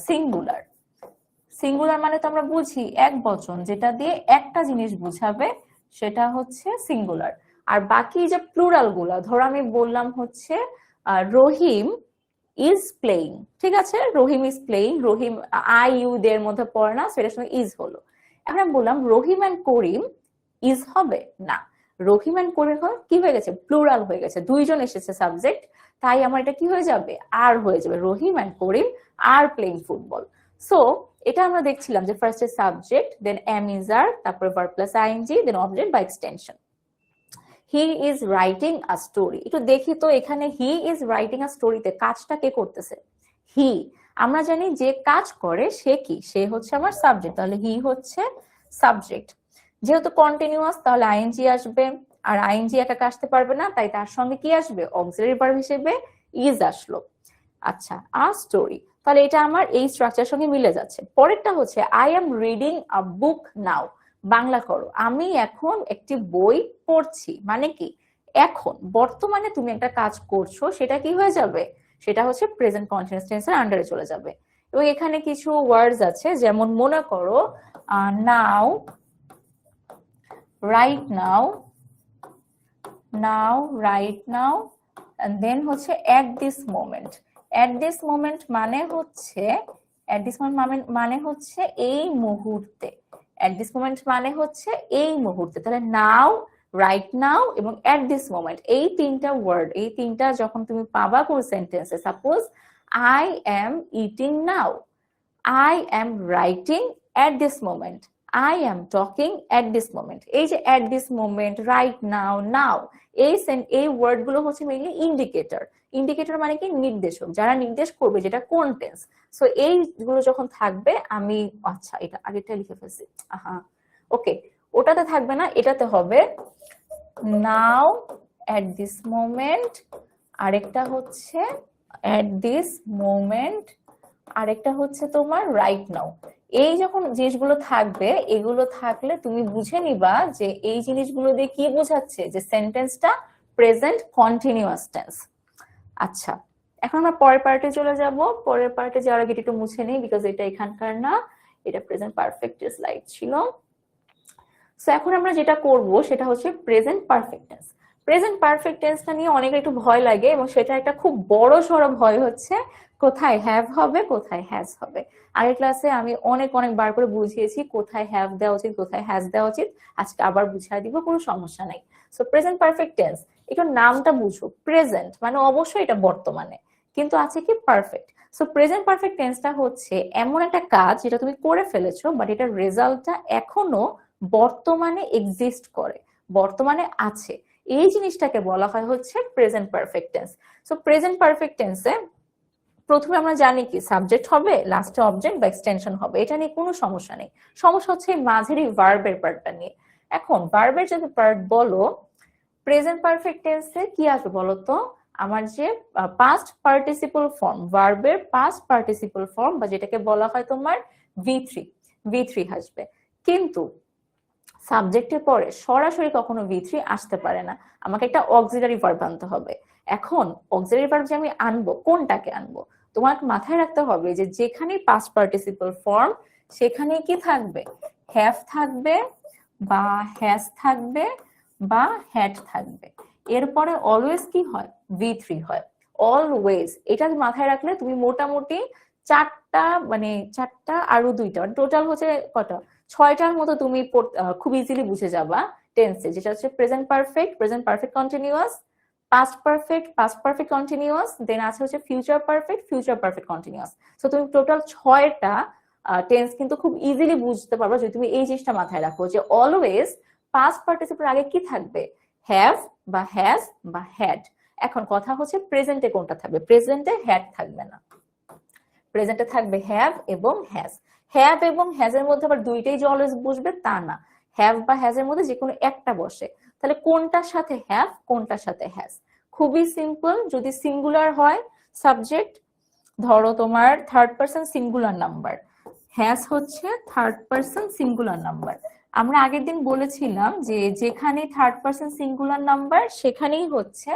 সিঙ্গুলার মানে তো আমরা বুঝি এক বচন, যেটা দিয়ে একটা জিনিস বুঝাবে সেটা হচ্ছে সিঙ্গুলার। আর বাকি যে প্লুরাল গুলা, ধরো আমি বললাম হচ্ছে রহিম ইজ প্লেইং, ঠিক আছে, Rahim is playing, Rahim I you দের মধ্যে পড়ে না, সেটার সঙ্গে ইজ হলো। এখন আমি বললাম রহিম অ্যান্ড করিম ইজ হবে না, রহিম অ্যান্ড করিম কি হয়ে গেছে? প্লুরাল হয়ে গেছে, দুইজন এসেছে সাবজেক্ট, তাই আমার এটা কি হয়ে যাবে? আর হয়ে যাবে, Rahim and Karim are playing football. So এটা আমরা দেখছিলাম যে ফার্স্টে subject, then am is are, তারপরে verb plus ING, then object বা extension. He is writing a story, একটু দেখি তো এখানে হি ইজ রাইটিং আ স্টোরিতে কাজটা কে করতেছে? হি। আমরা জানি যে কাজ করে সে কি? সে হচ্ছে আমার সাবজেক্ট, তাহলে হি হচ্ছে সাবজেক্ট। যেহেতু কন্টিনিউয়াস তাহলে আইএনজি আসবে, আর আইএনজি একা আসতে পারবে না, তাই তার সঙ্গে কি আসবে? অক্সিলারি ভার্ব হিসেবে ইজ আসলো। আচ্ছা, আ স্টোরি, তাহলে এটা আমার এই স্ট্রাকচারের সঙ্গে মিলে যাচ্ছে। পরেরটা হচ্ছে আই এম রিডিং আ বুক নাও, বাংলা করো, আমি এখন একটি বই পড়ছি, মানে কি? এখন বর্তমানে তুমি একটা কাজ করছো, সেটা কি হয়ে যাবে? সেটা হচ্ছে প্রেজেন্ট কন্টিনিউয়াস টেন্সের আন্ডারে চলে যাবে। এবং এখানে কিছু ওয়ার্ডস আছে, যেমন মনে করো নাও, রাইট নাও, রাইট নাও, দেন হচ্ছে এট this moment. At this moment মানে হচ্ছে, এই মুহূর্তে। এট দিস মোমেন্ট মানে হচ্ছে এই মুহূর্তে। তাহলে নাও, রাইট নাও এবং এট দিস মোমেন্ট, এই তিনটা ওয়ার্ড, এই তিনটা যখন তুমি পাবা কোন সেন্টেন্সে, suppose I am eating now, I am writing at this moment, I am talking at this moment. এই যে at this moment, right now, now, এই ওয়ার্ড গুলো হচ্ছে মেইনলি ইন্ডিকেটর। ইন্ডিকেটর মানে কি? নির্দেশক, যারা নির্দেশ করবে যেটা কোন টেন্স। সো এইগুলো যখন থাকবে, আমি আচ্ছা এটা আগেরটা লিখে ফেলছি, ওকে, ওটাতে থাকবে না, এটাতে হবে নাও, এট দিস মোমেন্ট, আরেকটা হচ্ছে এট দিস মোমেন্ট, আরেকটা হচ্ছে তোমার রাইট নাও। এই যখন জিনিসগুলো থাকবে, এগুলো থাকলে তুমি বুঝে নিবা যে এই জিনিসগুলো দিয়ে কি বোঝাচ্ছে, যে সেন্টেন্সটা প্রেজেন্ট কন্টিনিউয়াস টেন্স। আচ্ছা, এখন আমরা পরের পার্টে চলে যাব। পরের পার্টে যাওয়ার আগে একটু মুছে নেই, বিকজ এটা এখানকার না, এটা প্রেজেন্ট পারফেক্ট স্লাইড ছিল। সো এখন আমরা যেটা করব সেটা হচ্ছে present perfect tense. Present perfect টেন্সটা নিয়ে অনেকের একটু ভয় লাগে, এবং সেটা একটা খুব বড় সড়ো ভয় হচ্ছে কোথায় হ্যাভ হবে, কোথায় হ্যাজ হবে। আগের ক্লাসে আমি অনেক বার করে বুঝিয়েছি কোথায় হ্যাভ দেওয়া উচিত, কোথায় হ্যাজ দেওয়া উচিত। আজকে আবার বুঝিয়ে দিব, কোনো সমস্যা নাই। সো প্রেজেন্ট পারফেক্ট টেন্স, একটু নামটা বুঝো। প্রেজেন্ট মানে অবশ্যই এটা বর্তমানে, কিন্তু আছে কি পারফেক্ট। সো প্রেজেন্ট পারফেক্ট টেন্সটা হচ্ছে এমন একটা কাজ যেটা তুমি করে ফেলেছো, বাট এটার রেজাল্টটা এখনো বর্তমানে এক্সিস্ট করে, বর্তমানে আছে, এই জিনিসটাকে বলা হয় হচ্ছে present perfect tense. So present perfect টেন্সে প্রথমে আমরা জানি কি সাবজেক্ট হবে, লাস্টে অবজেক্ট বা এক্সটেনশন হবে, এটা নিয়ে কোনো সমস্যা নেই। সমস্যা হচ্ছে মাঝেরই ভার্বের পার্টটা নিয়ে। এখন ভার্বের যদি পার্ট বলো, প্রেজেন্ট পারফেক্ট টেন্সে কি আসবে বলো তো? আমার যে পাস্ট পার্টিসিপল ফর্ম, ভার্বের পাস্ট পার্টিসিপল ফর্ম, বা যেটাকে বলা হয় তোমার ভি থ্রি আসবে। কিন্তু সাবজেক্টের পরে সরাসরি কখনো ভি3 আসতে পারে না, আমাকে একটা অক্সিলারি ভার্ব আনতে হবে। এখন অক্সিলারি ভার্ব যে আমি আনবো, কোনটাকে আনবো? তোমার মাথায় রাখতে হবে যে যেখানেই পাস্ট পার্টিসিপল ফর্ম, সেখানে কি থাকবে? হ্যাভ থাকবে, বা হ্যাজ থাকবে বা হ্যাড থাকবে। এরপরে অলওয়েজ কি হয়, V3 হয়। অলওয়েজ এটা মাথায় রাখলে তুমি মোটামুটি চারটা, মানে চারটা আরো দুইটা, টোটাল হচ্ছে কটা, ছয়টার মতো তুমি খুব ইজিলি বুঝে যাবা টেন্সে, যেটা হচ্ছে present perfect, present perfect continuous, past perfect, past perfect continuous, then আছে হচ্ছে future perfect, future perfect continuous. So তুমি টোটাল ছয়টা টেন্স কিন্তু খুব ইজিলি বুঝতে পারবা যদি তুমি এই জিনিসটা মাথায় রাখো যে অলওয়েজ পাস্ট পার্টিসিপের আগে কি থাকবে, হ্যাভ বা হ্যাজ বা হ্যাড। এখন কথা হচ্ছে প্রেজেন্টে কোনটা থাকবে, প্রেজেন্টে হ্যাড থাকবে না, প্রেজেন্টে থাকবে হ্যাভ এবং হ্যাজ। হ্যাভ এবং হ্যাজ এর মধ্যে আবার দুইটাই যে অলওয়েজ বসবে তা না, হ্যাভ বা হ্যাজ এর মধ্যে যে কোনো একটা বসে। তাহলে কোনটার সাথে হ্যাভ, কোনটার সাথে হ্যাজ? খুবই সিম্পল, যদি সিঙ্গুলার হয় সাবজেক্ট, ধরো তোমার third person singular number, has হচ্ছে থার্ড পারসন সিঙ্গুলার নাম্বার। আমরা আগের দিন বলেছিলাম যে যেখানে থার্ড পারসন সিঙ্গুলার নাম্বার সেখানেই হচ্ছে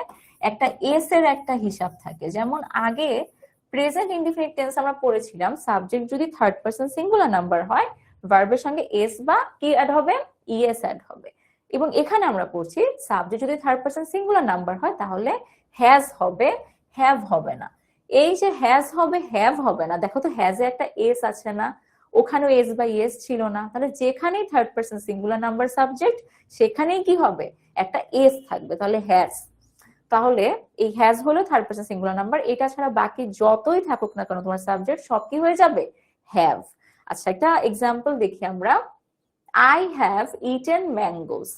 একটা এস এর একটা হিসাব থাকে। যেমন আগে প্রেজেন্ট ইনডিফিনিট টেন্স আমরা পড়েছিলাম, সাবজেক্ট যদি থার্ড পারসন সিঙ্গুলার নাম্বার হয়, ভার্বের সঙ্গে এস বা কি অ্যাড হবে, ইএস অ্যাড হবে। এবং এখানে আমরা পড়ছি সাবজেক্ট যদি থার্ড পারসন সিঙ্গুলার নাম্বার হয় তাহলে হ্যাজ হবে, হ্যাভ হবে না। এই যে হ্যাজ হবে হ্যাভ হবে না, দেখো তো হ্যাজে একটা এস আছে না, ওখানেও এস বা ইএস ছিল না, তাহলে যেখানেই third person singular number subject সেখানেই কি হবে, একটা এস থাকবে, তাহলে হ্যাজ। তাহলে এই হ্যাজ হলো থার্ড পারসন সিঙ্গুলার নাম্বার, এটা ছাড়া বাকি যতই থাকুক না কেন তোমার সাবজেক্ট সব কি হয়ে যাবে, হ্যাভ। আচ্ছা একটা এক্সাম্পল দেখি আমরা, আই হ্যাভ ইটেন ম্যাঙ্গোস,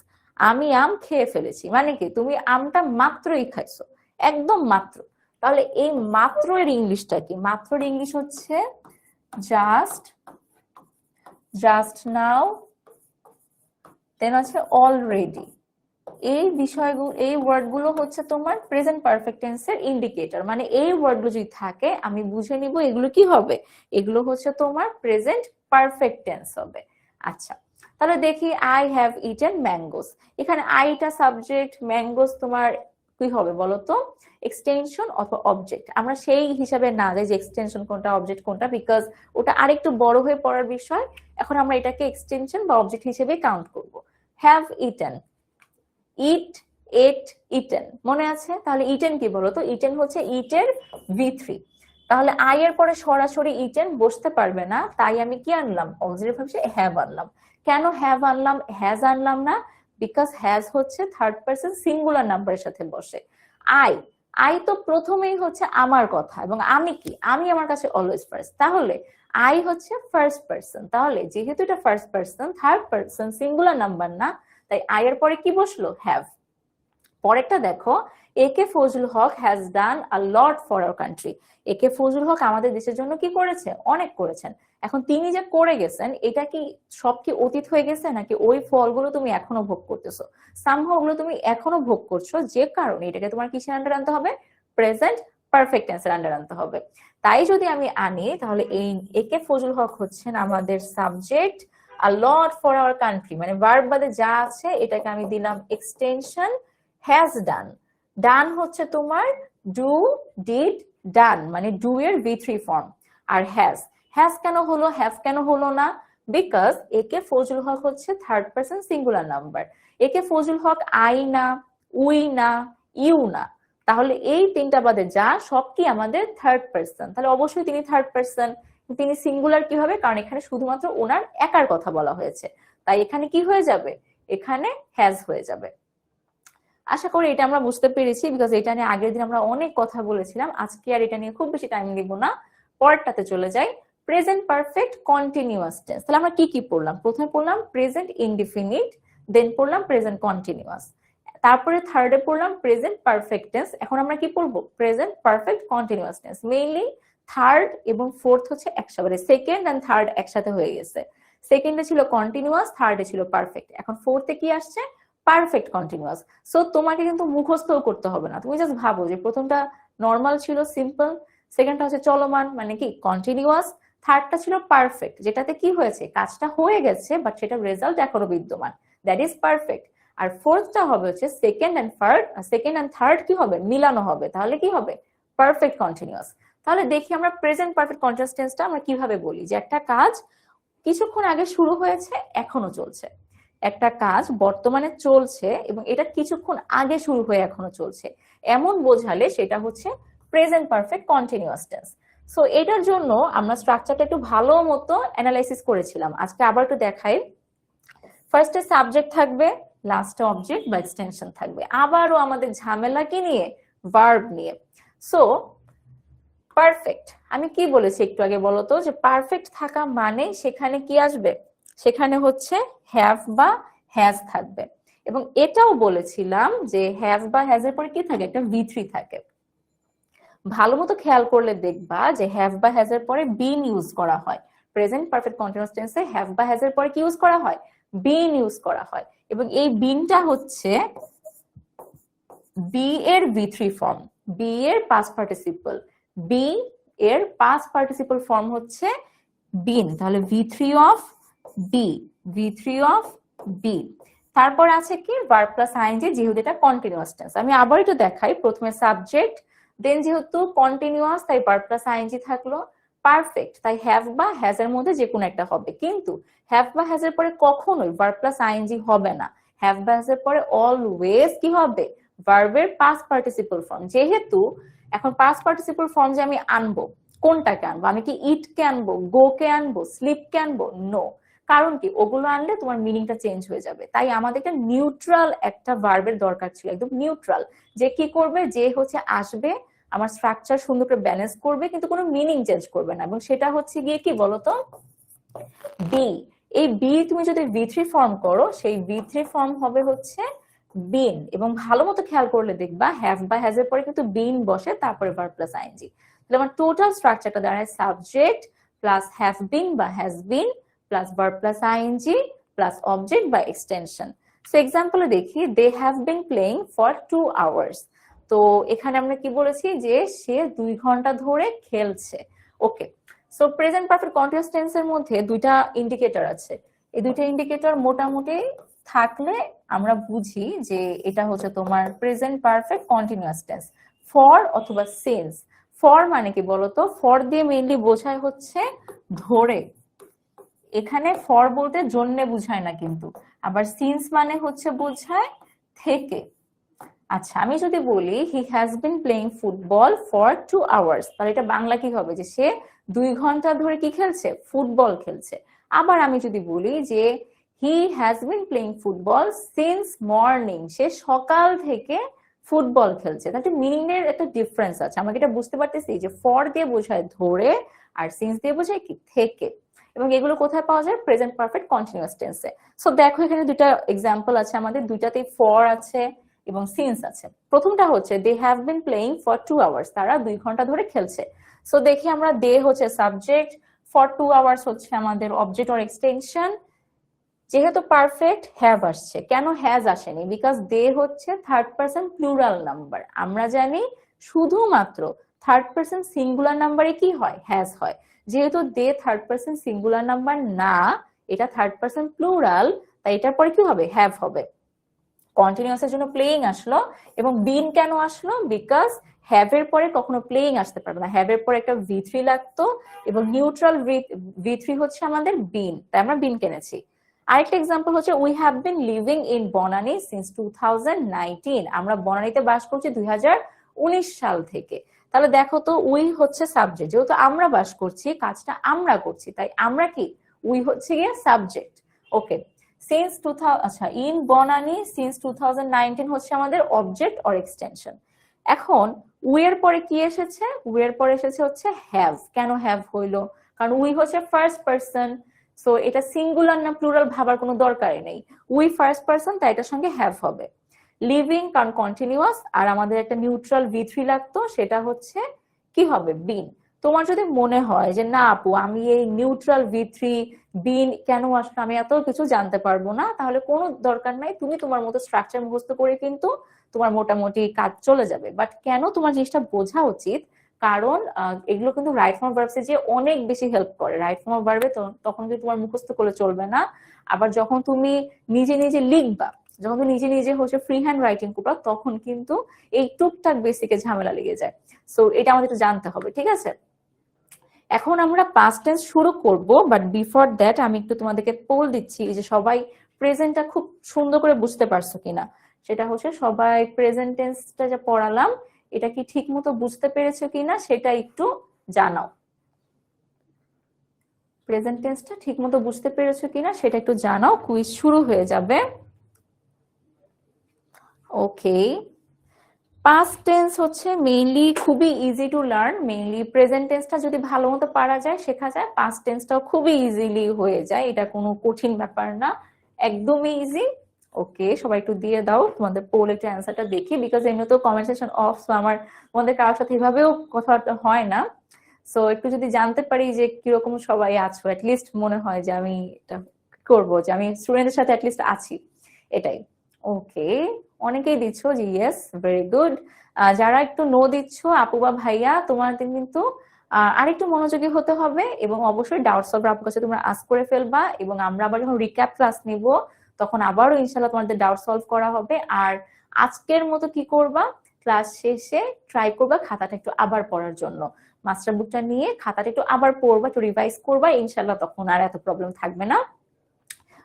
আমি আম খেয়ে ফেলেছি, মানে কি তুমি আমটা মাত্রই খাইছো, একদম মাত্র। তাহলে এই মাত্র এর ইংলিশটা কি, মাত্রের ইংলিশ হচ্ছে জাস্ট, জাস্ট নাও, দেন হচ্ছে অলরেডি। এই বিষয়গুলো, এই ওয়ার্ডগুলো হচ্ছে তোমার প্রেজেন্ট পারফেক্ট টেন্সের ইন্ডিকেটর, মানে এই ওয়ার্ডগুলো যদি থাকে আমি বুঝে নিব এগুলো কি হবে, এগুলো হচ্ছে তোমার প্রেজেন্ট পারফেক্ট টেন্স হবে। আচ্ছা তাহলে দেখি, আই হ্যাভ ইটেন ম্যাঙ্গোস, এখানে আইটা সাবজেক্ট, ম্যাঙ্গোস তোমার কি হবে বলো তো, এক্সটেনশন অথবা অবজেক্ট। আমরা সেই হিসাবে না যাই যে এক্সটেনশন কোনটা অবজেক্ট কোনটা, বিকজ ওটা আরেকটু বড় হয়ে পড়ার বিষয়। এখন আমরা এটাকে এক্সটেনশন বা অবজেক্ট হিসেবে কাউন্ট করব। Have eaten, it, at, eaten, মনে আছে? তাহলে ইটেন কি বলতো, ইটেন হচ্ছে ইটের V3। তাহলে আই এর পরে সরাসরি ইটেন বসতে পারবে না, তাই আমি কি আনলাম, অক্সিলারি ভার্ব হিসেবে হ্যাভ আনলাম। কেন হ্যাভ আনলাম, হ্যাজ আনলাম না? বিকজ হ্যাজ হচ্ছে থার্ড পারসন সিঙ্গুলার নাম্বারের সাথে বসে। আই, আই তো প্রথমেই হচ্ছে আমার কথা, এবং আমি কি, আমি আমার কাছে অলওয়েজ ফার্স্ট, তাহলে আই হচ্ছে ফার্স্ট পারসন। তাহলে যেহেতু এটা first person, third person singular number না, তাই আই এর পরে কি বসলো, হ্যাভ। পরেরটা দেখো, A K Fazlul Huq has done a lot for our country, A K Fazlul Huq আমাদের দেশের জন্য কি করেছে, অনেক করেছেন। এখন তিনি যে করে গেছেন এটা কি সব কি অতীত হয়ে গেছে, নাকি ওই ফলগুলো তুমি এখনো ভোগ করতেছো, সামহাও ওগুলো তুমি এখনো ভোগ করছো, যে কারণে এটাকে তোমার কিসের আন্ডার আনতে হবে, প্রেজেন্ট পারফেক্ট টেন্সের আন্ডার আনতে হবে। তাই যদি আমি আনি তাহলে এই এ কে ফজলুল হক হচ্ছেন আমাদের subject, a lot for our country মানে ভার্ব বাদে যা আছে এটাকে আমি দিলাম এক্সটেনশন হ্যাজ ডান। ডান হচ্ছে তোমার ডু, ডিড, ডান, মানে ডু এর V3 form. R has, has কেন হলো, হ্যাভ কেন হলো না, because A K Fazlul Haq হচ্ছে third person singular number. A K Fazlul Haq I না, উই না, ইউ না, তাহলে এই তিনটা বাদে যা সব কি আমাদের থার্ড পারসন, তাহলে অবশ্যই তিনি থার্ড পারসন। তিনি সিঙ্গুলার কি হবে, কারণ এখানে শুধুমাত্র ওনার একার কথা বলা হয়েছে, তাই এখানে কি হয়ে যাবে, এখানে হ্যাজ হয়ে যাবে। আশা করি এটা আমরা বুঝতে পেরেছি, বিকজ এটা নিয়ে আগের দিন আমরা অনেক কথা বলেছিলাম, আজকে আর এটা নিয়ে খুব বেশি টাইম দিব না। পরেরটাতে চলে যাই, প্রেজেন্ট পারফেক্ট কন্টিনিউয়াস টেন্স। তাহলে আমরা কি কি পড়লাম, প্রথমে পড়লাম প্রেজেন্ট ইনডিফিনিট, দেন পড়লাম প্রেজেন্ট কন্টিনিউয়াস, তারপরে থার্ডে পড়লাম প্রেজেন্ট পারফেক্ট টেন্স। এখন আমরা কি পড়বো, present perfect continuous tense. Mainly third এবং ফোর্থ হচ্ছে একসাথে, সেকেন্ড এন্ড থার্ড একসাথে হয়ে গেছে। সেকেন্ডে ছিল কন্টিনিউয়াস, থার্ডে ছিল পারফেক্ট, এখন ফোর্থে কি আসছে, পারফেক্ট কন্টিনিউয়াস। সো তোমাকে কিন্তু মুখস্থও করতে হবে না, তুমি জাস্ট ভাবো যে প্রথমটা নর্মাল ছিল সিম্পল, সেকেন্ডটা হচ্ছে চলমান মানে কি কন্টিনিউয়াস, থার্ডটা ছিল পারফেক্ট যেটাতে কি হয়েছে, কাজটা হয়ে গেছে বাট সেটা রেজাল্ট এখনো বিদ্যমান, দ্যাট ইজ পারফেক্ট। আর ফোর্থটা হবে হচ্ছে second and third, second and third কি হবে, মিলানো হবে, তাহলে কি হবে, পারফেক্ট কন্টিনিউয়াস। তাহলে দেখি আমরা প্রেজেন্ট পারফেক্ট কন্টিনিউয়াস টেন্সটা আমরা কিভাবে বলি, যে একটা কাজ কিছুক্ষণ আগে শুরু হয়েছে এখনো চলছে, একটা কাজ বর্তমানে চলছে এবং এটা কিছুক্ষণ আগে শুরু হয়ে এখনো চলছে, এমন বোঝালে সেটা হচ্ছে present perfect continuous tense. So এটার জন্য আমরা স্ট্রাকচারটা একটু ভালো মতো অ্যানালাইসিস করেছিলাম, আজকে আবার একটু দেখাই। ফার্স্টে সাবজেক্ট থাকবে, লাস্টে অবজেক্ট বা এক্সটেনশন থাকবে, আবারও আমাদের ঝামেলা কি নিয়ে, ভার্ব নিয়ে। সো পারফেক্ট, আমি কি বলেছি একটু আগে বলো তো, যে পারফেক্ট থাকা মানে সেখানে কি আসবে, সেখানে হচ্ছে হ্যাভ বা হ্যাজ থাকবে। এবং এটাও বলেছিলাম যে হ্যাভ বা হ্যাজ এর পরে কি থাকে, একটা ভি3 থাকে। ভালো মতো খেয়াল করলে দেখবা যে হ্যাভ বা হ্যাজ এর পরে বিন ইউজ করা হয়। প্রেজেন্ট পারফেক্ট কন্টিনিউয়াস টেন্সে হ্যাভ বা হ্যাজ এর পরে কি ইউজ করা হয়, বিন ইউজ করা হয়। এবং এই বিনটা হচ্ছে বি এর ভি3 ফর্ম, বি এর পাস্ট পার্টিসিপল, বি এর পাস্ট পার্টিসিপল ফর্ম হচ্ছে বিন, তাহলে ভি3 অফ বি, ভি3 অফ বি। তারপর আছে কি ভার্ব প্লাস আইএনজি, যেহেতু এটা কন্টিনিউয়াস টেন্স। আমি আবার একটু দেখাই, প্রথমে সাবজেক্ট, দেন যেহেতু কন্টিনিউয়াস তাই ভার্ব প্লাস আইএনজি থাকলো, পারফেক্ট তাই হ্যাভ বা হ্যাজ এর মধ্যে যে কোনো একটা হবে। কিন্তু হ্যাভ বা হ্যাজ এর পরে কখনোই ভার্ব প্লাস আইএনজি হবে না, হ্যাভ বা হ্যাজ এর পরে অলওয়েজ কি হবে, ভার্বের পাস্ট পার্টিসিপল ফর্ম। যেহেতু এখন পাস্ট পার্টিসিপল ফর্ম যে আমি আনবো, কোনটাকে আনবো, আমি কি ইট কে আনবো, গো কে আনবো, স্লিপ কে আনবো, নো। কারণ কি, ওগুলো আনলে তোমার মিনিংটা চেঞ্জ হয়ে যাবে। তাই আমাদের একটা নিউট্রাল একটা ভার্বের দরকার ছিল, একদম নিউট্রাল, যে কি করবে, যে হচ্ছে আসবে আমার স্ট্রাকচার সুন্দর করে ব্যালেন্স করবে কিন্তু কোনো মিনিং চেঞ্জ করবে না। এবং সেটা হচ্ছে গিয়ে কি বলতো, বি। এই বি তুমি যদি ভি3 ফর্ম করো, সেই ভি3 ফর্ম হবে হচ্ছে বিন। এবং ভালো মতো খেয়াল করলে দেখবা হ্যাভ বা হ্যাজ এর পরে কিন্তু বিন বসে, তারপরে ভার্ব প্লাস আইএনজি। তাহলে আমার টোটাল স্ট্রাকচারটা দাঁড়ায় সাবজেক্ট প্লাস হ্যাভ বিন বা has been plus verb plus ING plus object বা এক্সটেনশন। সো এক্সাম্পলে দেখি, they have been playing for 2 hours. তো এখানে আমরা কি বলেছি, যে সে 2 ঘন্টা ধরে খেলছে। ওকে, সো প্রেজেন্ট পারফেক্ট কন্টিনিউয়াস টেন্সের মধ্যে দুইটা ইন্ডিকেটর আছে। এই দুইটা ইন্ডিকেটর মোটামুটি থাকলে আমরা বুঝি যে এটা হচ্ছে তোমার present perfect continuous tense, for অথবা সিন্স। ফর মানে কি বলতো, ফর দিয়ে মেইনলি বোঝায় হচ্ছে ধরে, এখানে ফর বলতে জন্যে বুঝায় না কিন্তু। আবার সিন্স মানে হচ্ছে বোঝায় থেকে। আচ্ছা, আমি যদি বলি হি has been playing football for 2 hours, তাহলে এটা বাংলা কি হবে, যে সে 2 ঘন্টা ধরে কি খেলছে, ফুটবল খেলছে। আবার আমি যদি বলি যে he has been playing football since morning, সে সকাল থেকে ফুটবল খেলছে। তাহলে মিনিং এর একটা ডিফারেন্স আছে, আমাকে এটা বুঝতে পারতেছি যে ফর দিয়ে বোঝায় ধরে আর সিন্স দিয়ে বোঝায় কি থেকে। এবং এগুলো কোথায় পাওয়া যায়, প্রেজেন্ট পারফেক্ট কন্টিনিউয়াস টেন্সে। সো দেখো এখানে দুইটা এক্সাম্পল আছে আমাদের, দুইটাতেই ফর আছে এবং সিন্স আছে। প্রথমটা হচ্ছে they have been playing for 2 hours, তারা 2 ঘন্টা ধরে খেলছে। সো দেখি আমরা, দে হচ্ছে সাবজেক্ট, ফর 2 আওয়ার্স হচ্ছে আমাদের অবজেক্ট অর এক্সটেনশন। যেহেতু পারফেক্ট, হ্যাভ আসছে, কেন হ্যাজ আসেনি, বিকজ দে হচ্ছে থার্ড পারসন প্লুরাল নাম্বার। আমরা জানি শুধুমাত্র থার্ড পারসন সিঙ্গুলার নাম্বারে কি হয়, হ্যাজ হয়। যেহেতু দে থার্ড পারসন সিঙ্গুলার নাম্বার না, এটা থার্ড পারসন প্লুরাল, তাই এটার পরে কি হবে, হ্যাভ হবে। কন্টিনিউয়াস এর জন্য প্লেইং আসলো। এবং বিন কেন আসলো, বিকজ হ্যাভ এর পরে কখনো প্লেইং আসতে পারবে না, হ্যাভ এর পরে একটা ভি3 লাগতো এবং নিউট্রাল ভি3 হচ্ছে আমাদের বিন, তাই আমরা বিন কেনেছি। আরেকটা এক্সাম্পল হচ্ছে we have been living in Banani since 2019, আমরা বনানীতে বাস করছি 2019 সাল থেকে। তাহলে দেখো তো, উই হচ্ছে সাবজেক্ট, যেহেতু আমরা বাস করছি, কাজটা আমরা করছি, তাই আমরা কি, উই হচ্ছে গিয়ে সাবজেক্ট। ওকে, সিন্স 2000, আচ্ছা, ইন বনানী সিন্স 2019 হচ্ছে আমাদের অবজেক্ট অর এক্সটেনশন। এখন উই এর পরে কি এসেছে, উই এর পরে এসেছে হচ্ছে হ্যাভ। কেন হ্যাভ হইলো, কারণ উই হচ্ছে ফার্স্ট পারসন, সো এটা সিঙ্গুলার না প্লুরাল ভাবার কোনো দরকারই নেই। উই ফার্স্ট পারসন, তাই এটার সঙ্গে হ্যাভ হবে। লিভিং কারণ কন্টিনিউয়াস, আর আমাদের একটা নিউট্রাল ভি3 লাগতো, সেটা হচ্ছে কি হবে, বিন। তোমার যদি মনে হয় যে না আপু, আমি এই নিউট্রাল ভি3 বিন কেন আসলে আমি এত কিছু জানতে পারবো না, তাহলে কোনো দরকার নাই, তুমি তোমার মতো স্ট্রাকচার মুখস্থ করে কিন্তু তোমার মোটামুটি কাজ চলে যাবে। বাট কেন তোমার জিনিসটা বোঝা উচিত, কারণ এগুলো কিন্তু রাইট ফর্ম অফ ভার্বসে যে অনেক বেশি হেল্প করে। রাইট ফর্ম অফ ভার্বে তখন কিন্তু তোমার মুখস্থ করলে চলবে না। আবার যখন তুমি নিজে নিজে লিখবা, যখন তুমি নিজে নিজে হচ্ছে ফ্রি হ্যান্ড রাইটিং করবা, তখন কিন্তু এই টুকটাক বেসিকে ঝামেলা লেগে যায়। সো এটা আমাদের একটু জানতে হবে, ঠিক আছে। এখন আমরা পাস্ট টেন্স শুরু করব, বাট বিফোর দ্যাট আমি একটু তোমাদেরকে পোল দিচ্ছি যে সবাই প্রেজেন্টটা খুব সুন্দর করে বুঝতে পারছো কিনা, সেটা হচ্ছে সবাই প্রেজেন্ট টেন্সটা যা পড়ালাম এটা কি ঠিক মতো বুঝতে পেরেছো কিনা সেটা একটু জানাও। প্রেজেন্ট টেন্সটা ঠিক মতো বুঝতে পেরেছো কিনা সেটা একটু জানাও, কুইজ শুরু হয়ে যাবে। ওকে, পাস্ট টেন্স হচ্ছে মেইনলি খুবই easy to learn. Mainly present টেন্সটা যদি ভালো মতো পারা যায়, শেখা যায়, পাস্ট টেন্সটাও খুবই ইজিলি হয়ে যায়, এটা কোনো কঠিন ব্যাপার না, একদমই ইজি। ওকে, সবাই একটু দিয়ে দাও তোমাদের পোল একটা অ্যান্সারটা দেখি, বিকজ এমনি তো কমেন্ট সেকশন অফ, সো আমার তোমাদের কারোর সাথে এভাবেও কথাবার্তা হয় না। সো একটু যদি জানতে পারি যে কিরকম সবাই আছো, অ্যাটলিস্ট মনে হয় যে আমি এটা করবো, যে আমি স্টুডেন্টের সাথে অ্যাটলিস্ট আছি, এটাই। ওকে, অনেকেই দিচ্ছ যে ইয়েস, ভেরি গুড। যারা একটু নো দিচ্ছ আপু বা ভাইয়া, তোমাদের কিন্তু আরেকটু মনোযোগী হতে হবে, এবং অবশ্যই ডাউট সলভ আপুর কাছে তোমরা আস্ক করে ফেলবা, এবং আমরা আবার যখন রিক্যাপ ক্লাস নিব তখন আবারও ইনশাল্লাহ তোমাদের ডাউট সলভ করা হবে। আর আজকের মতো কি করবা, ক্লাস শেষে ট্রাই করবা খাতাটা একটু আবার পড়ার জন্য, মাস্টার বুকটা নিয়ে খাতাটা একটু আবার পড়বা, একটু রিভাইজ করবা, ইনশাল্লাহ তখন আর এত প্রবলেম থাকবে না।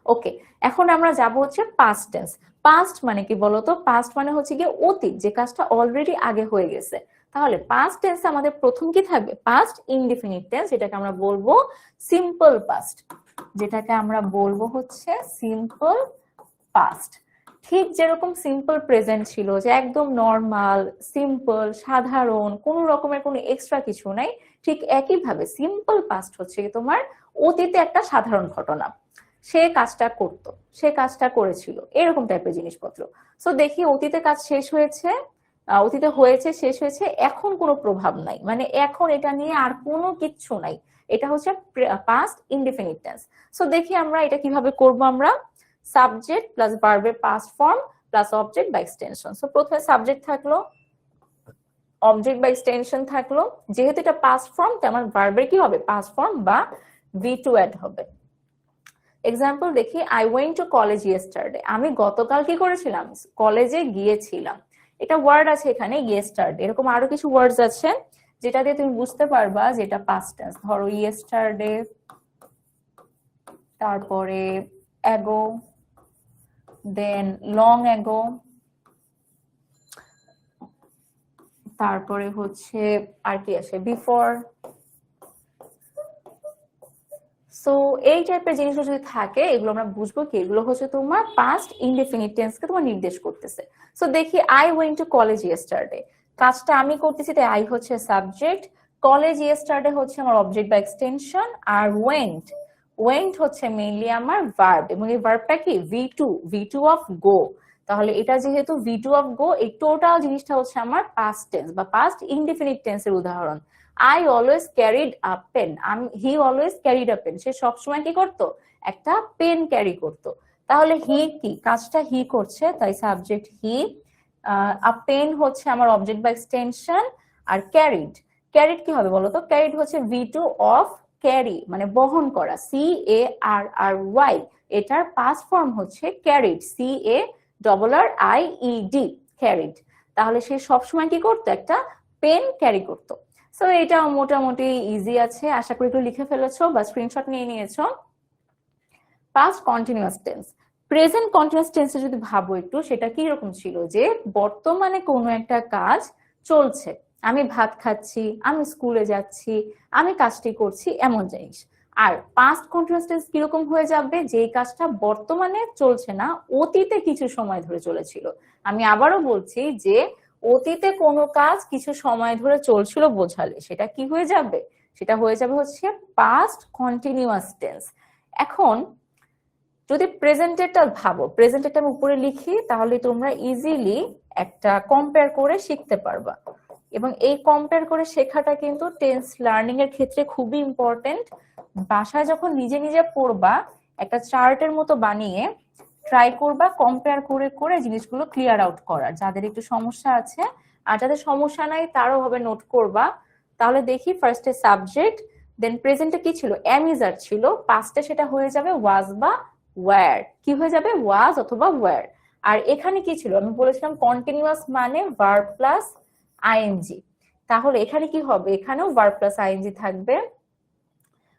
ওকে, এখন আমরা যাব হচ্ছে পাস্ট টেন্স। পাস্ট মানে কি বলতো? পাস্ট মানে হচ্ছে কি অতীত, যে কাজটা অলরেডি আগে হয়ে গেছে। তাহলে পাস্ট টেন্সে আমাদের প্রথম কি থাকবে? পাস্ট ইনডিফিনিট টেন্স, যেটাকে আমরা বলবো সিম্পল পাস্ট, যেটাকে আমরা বলবো হচ্ছে সিম্পল পাস্ট। ঠিক যেরকম সিম্পল প্রেজেন্ট ছিল, যে একদম নর্মাল সিম্পল সাধারণ, কোন রকমের কোনো এক্সট্রা কিছু নাই, ঠিক একইভাবে সিম্পল পাস্ট হচ্ছে তোমার অতীতে একটা সাধারণ ঘটনা, সে কাজটা করতো, সে কাজটা করেছিল, এরকম টাইপের জিনিসপত্র। সো দেখি অতীতে কাজ শেষ হয়েছে, অতীতে হয়েছে, শেষ হয়েছে, এখন কোনো প্রভাব নাই, মানে এখন এটা নিয়ে আর কোনো কিচ্ছু নাই, এটা হচ্ছে পাস্ট ইনডিফিনিট টেন্স। সো দেখি আমরা এটা কিভাবে করব। আমরা সাবজেক্ট প্লাস ভার্বের পাস্ট ফর্ম প্লাস অবজেক্ট বা এক্সটেনশন। সো প্রথমে সাবজেক্ট থাকলো, অবজেক্ট বা এক্সটেনশন থাকলো, যেহেতু এটা পাস্ট ফর্ম তাই আমার ভার্বের কি হবে? পাস্ট ফর্ম বা V2 অ্যাড হবে। এক্সাম্পল দেখি, I went to college yesterday, আমি গতকাল কি করেছিলাম? কলেজে গিয়েছিলাম। এটা ওয়ার্ড আছে এখানে ইয়েস্টারডে, এরকম আরো কিছু ওয়ার্ডস আছে যেটা দিয়ে তুমি বুঝতে পারবা যেটা পাস্ট টেন্স। ধরো ইয়েস্টারডে, তারপরে অ্যাগো, দেন লং অ্যাগো, তারপরে হচ্ছে আর কি আসে, বিফোর। সো এই টাইপের জিনিসগুলো যদি থাকে, এগুলো আমরা বুঝবো কি এগুলো হচ্ছে তোমার পাস্ট ইনডিফিনিট টেন্সকে তোমার নির্দেশ করতেছে। সো দেখি, I went to college yesterday, কাজটা আমি করতেছি তাই আই হচ্ছে সাবজেক্ট, কলেজ ইয়েস্টারডে হচ্ছে আমার অবজেক্ট বা এক্সটেনশন, আর ওয়েন্ট, ওয়েন্ট হচ্ছে মেইনলি আমার ভার্ব, এবং এই ভার্বটা কি? V2 অফ গো। তাহলে এটা যেহেতু V2 অফ গো, এই টোটাল জিনিসটা হচ্ছে আমার পাস্ট টেন্স বা পাস্ট ইনডিফিনিট টেন্সের উদাহরণ। I always carried a pen, he always carried a pen, সে সবসময় কি করতো? একটা পেন ক্যারি করতো। তাহলে হি কি? কাজটা হি করছে, তাই সাবজেক্ট হি, আ পেন হচ্ছে আমার অবজেক্ট বা এক্সটেনশন, আর ক্যারিড, ক্যারিড কি হবে বলতো? ক্যারিড হচ্ছে V2 অফ ক্যারি, মানে বহন করা, CARRY, এটার পাস্ট ফর্ম হচ্ছে ক্যারিড, CARRIED, ক্যারিড। তাহলে সে সবসময় কি করতো? একটা পেন ক্যারি করতো। সো এটা মোটামুটি ইজি আছে, আশা করি একটু লিখে ফেলেছো বা স্ক্রিনশট নিয়ে নিয়েছো। Past continuous tense, present continuous টেন্সে যদি ভাবো একটু, সেটা কি রকম ছিল? যে বর্তমানে কোনো একটা কাজ চলছে, আমি ভাত খাচ্ছি, আমি স্কুলে যাচ্ছি, আমি কাজটি করছি, এমন জিনিস। আর পাস্ট কন্টিনিউয়াস টেন্স কিরকম হয়ে যাবে? যে কাজটা বর্তমানে চলছে না, অতীতে কিছু সময় ধরে চলেছিল। আমি আবারও বলছি যে অতীতে কোনো কাজ কিছু সময় ধরে চলছিল বোঝালে সেটা কি হয়ে যাবে? সেটা হয়ে যাবে হচ্ছে পাস্ট কন্টিনিউয়াস টেন্স। এখন যদি প্রেজেন্টেরটা ভাবো, প্রেজেন্টেরটা আমি উপরে লিখি, তাহলে তোমরা ইজিলি একটা কম্পেয়ার করে শিখতে পারবা, এবং এই কম্পেয়ার করে শেখাটা কিন্তু টেন্স লার্নিং এর ক্ষেত্রে খুবই ইম্পর্টেন্ট। বাসায় যখন নিজে নিজে পড়বা, একটা চার্টের মতো বানিয়ে ট্রাই করবা কম্পেয়ার করে করে জিনিসগুলো ক্লিয়ার আউট করার, যাদের একটু সমস্যা আছে। আর যাদের সমস্যা নাই তারাও হবে নোট করবা। তাহলে দেখি, ফার্স্টে সাবজেক্ট, দেন প্রেজেন্টে কি ছিল? এম ইজ আর ছিল, পাস্টে সেটা হয়ে যাবে ওয়াজ বা ওয়্যার। কি হয়ে যাবে? ওয়াজ অথবা ওয়্যার। আর এখানে কি ছিল? আমি বলেছিলাম কন্টিনিউয়াস মানে ভার্ব প্লাস আইএনজি, তাহলে এখানে কি হবে? এখানেও ভার্ব প্লাস আইএনজি থাকবে,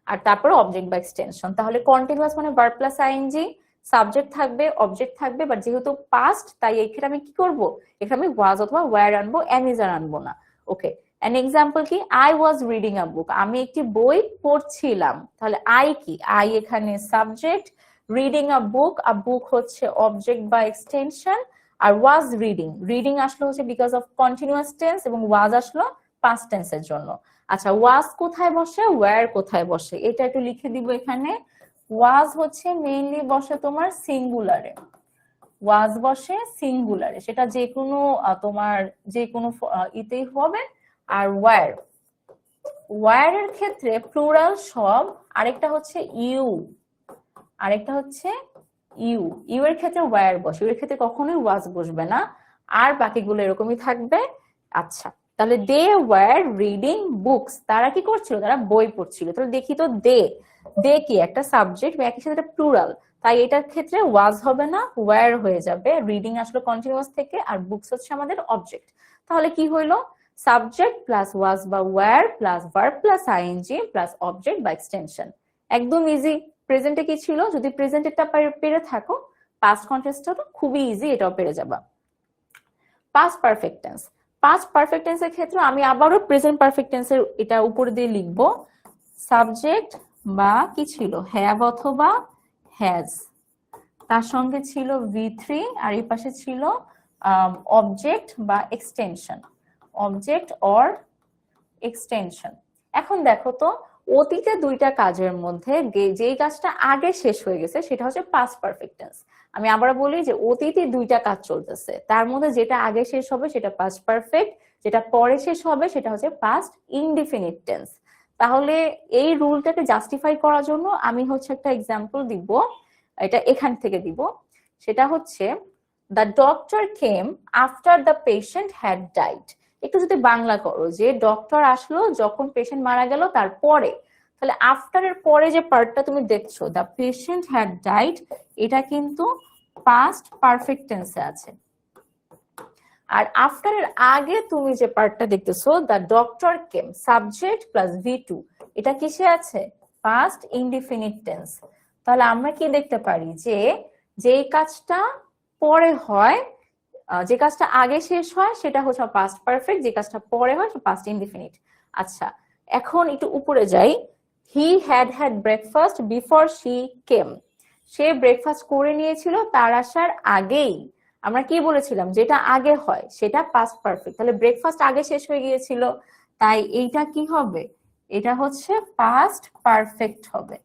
আর তারপর অবজেক্ট বা এক্সটেনশন। তাহলে কন্টিনিউয়াস মানে ভার্ব প্লাস আইএনজি, সাবজেক্ট থাকবে, অবজেক্ট থাকবে, বাট যেহেতু পাস্ট তাই এখানে আমি কি করব, এখানে আমি ওয়াজ অথবা ওয়্যার আনবো, এম ইজ আর আনবো না। ওকে, অ্যান এক্সাম্পল কি, আই ওয়াজ রিডিং আ বুক, আমি একটি বই পড়ছিলাম। তাহলে আই কি, আই এখানে সাবজেক্ট, রিডিং আ বুক হচ্ছে অবজেক্ট বা এক্সটেনশন, আর ওয়াজ রিডিং, রিডিং আসলো হচ্ছে বিকজ অফ কন্টিনিউয়াস টেন্স, এবং ওয়াজ আসলো পাস্ট টেন্সের জন্য। আচ্ছা, ওয়াজ কোথায় বসে, ওয়্যার কোথায় বসে, এটা একটু লিখে দিব এখানে। ওয়াজ হচ্ছে মেইনলি বসে তোমার সিঙ্গুলারে, ওয়াজ বসে সিঙ্গুলারে, সেটা যে কোনো তোমার যে কোনো ইতেই হবে। আর ওয়্যার, ওয়্যার এর ক্ষেত্রে প্লুরাল সব, আরেকটা হচ্ছে ইউ, আরেকটা হচ্ছে ইউ, ইউ এর ক্ষেত্রে ওয়্যার বসে, ইউ এর ক্ষেত্রে কখনোই ওয়াজ বসবে না, আর বাকিগুলো এরকমই থাকবে। আচ্ছা, তাহলে দে ওয়্যার রিডিং বুকস, তারা কি করছিল, তারা বই পড়ছিল। তাহলে দেখি তো, দে, দে কি একটা সাবজেক্ট, একই সাথে প্লুরাল, তাই এটার ক্ষেত্রে ওয়াজ হবে না, ওয়্যার হয়ে যাবে। রিডিং আসলে কন্টিনিউয়াস থেকে, আর বুকস হচ্ছে আমাদের অবজেক্ট। তাহলে কি হইলো, সাবজেক্ট প্লাস ওয়াজ বা were plus verb plus ING plus object বা এক্সটেনশন। একদম ইজি। প্রেজেন্টে কি ছিল, যদি প্রেজেন্টেরটা পেরে থাকো, পাস্ট কন্টেন্সটা তো খুবই ইজি, এটাও পেরে যাবা। Past perfect tense, past perfect টেন্সের ক্ষেত্রে আমি আবারও প্রেজেন্ট পারফেক্ট টেন্সের এটা উপরে দিয়ে লিখবো, সাবজেক্ট বা কি ছিল, হ্যাভ অথবা হ্যাজ, তার সঙ্গে ছিল V3, আর এই পাশে ছিল অবজেক্ট বা এক্সটেনশন, অবজেক্ট অর এক্সটেনশন। এখন দেখো তো, অতীতে দুইটা কাজের মধ্যে যেই কাজটা আগে শেষ হয়ে গেছে সেটা হচ্ছে পাস্ট পারফেক্ট টেন্স। আমি আবার বলি যে অতীতে দুইটা কাজ চলতেছে, তার মধ্যে যেটা আগে শেষ হবে সেটা পাস্ট পারফেক্ট, যেটা পরে শেষ হবে সেটা হচ্ছে পাস্ট ইনডিফিনিট টেন্স। তাহলে এই রুলটাকে জাস্টিফাই করার জন্য আমি হচ্ছে একটা এক্সাম্পল দিব, এটা এখান থেকে দিব। সেটা হচ্ছে, the doctor came after the patient had died. একটু যদি বাংলা করো, যে ডক্টর আসলো যখন পেশেন্ট মারা গেল তারপরে, তাহলে আফটার এর পরে যে পার্টটা তুমি দেখছো, দ্য পেশেন্ট হ্যাড ডাইড, এটা কিন্তু পাস্ট পারফেক্ট টেন্সে আছে। আর আফটার এর আগে তুমি যে পার্টটা দেখতেছো, the doctor came, subject plus V2, এটা কিসে আছে, পাস্ট ইনডিফিনিট টেন্স। তাহলে আমরা কি দেখতে পারি, যে যেই কাজটা পরে হয়, যে কাজটা আগে শেষ হয় সেটা হচ্ছে পাস্ট পারফেক্ট, যে কাজটা পরে হয় সেটা পাস্ট ইনডিফিনিট। আচ্ছা, এখন একটু উপরে যাই। He had had breakfast before she came, say breakfast করে নিয়েছিল তার আসার আগেই। আমরা কি বলেছিলাম, যেটা আগে হয় সেটা পাস্ট পারফেক্ট, তাহলে ব্রেকফাস্ট আগে শেষ হয়ে গিয়েছিল, তাই এইটা কি হবে, এটা হচ্ছে পাস্ট পারফেক্ট হবে,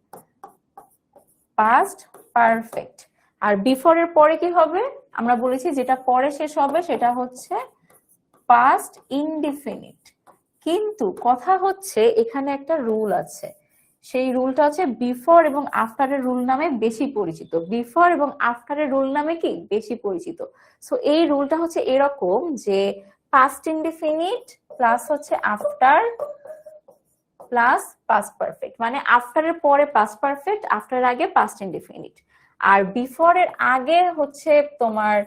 পাস্ট পারফেক্ট। আর বিফোর এর পরে কি হবে, আমরা বলেছি যেটা পরে শেষ হবে সেটা হচ্ছে পাস্ট ইনডিফিনিট। কিন্তু কথা হচ্ছে এখানে একটা রুল আছে, সেই রুলটা হচ্ছে বিফোর এবং আফটার এর রুল নামে বেশি পরিচিত, বিফোর এবং আফটার এর রুল নামে কি বেশি পরিচিত। সো এই রুলটা হচ্ছে এরকম যে পাস্ট ইনডিফিনিট প্লাস হচ্ছে আফটার প্লাস পাস্ট পারফেক্ট, মানে আফটার এর পরে পাস্ট পারফেক্ট, আফটার আগে পাস্ট ইনডিফিনিট, আর বিফোর এর আগে হচ্ছে তোমার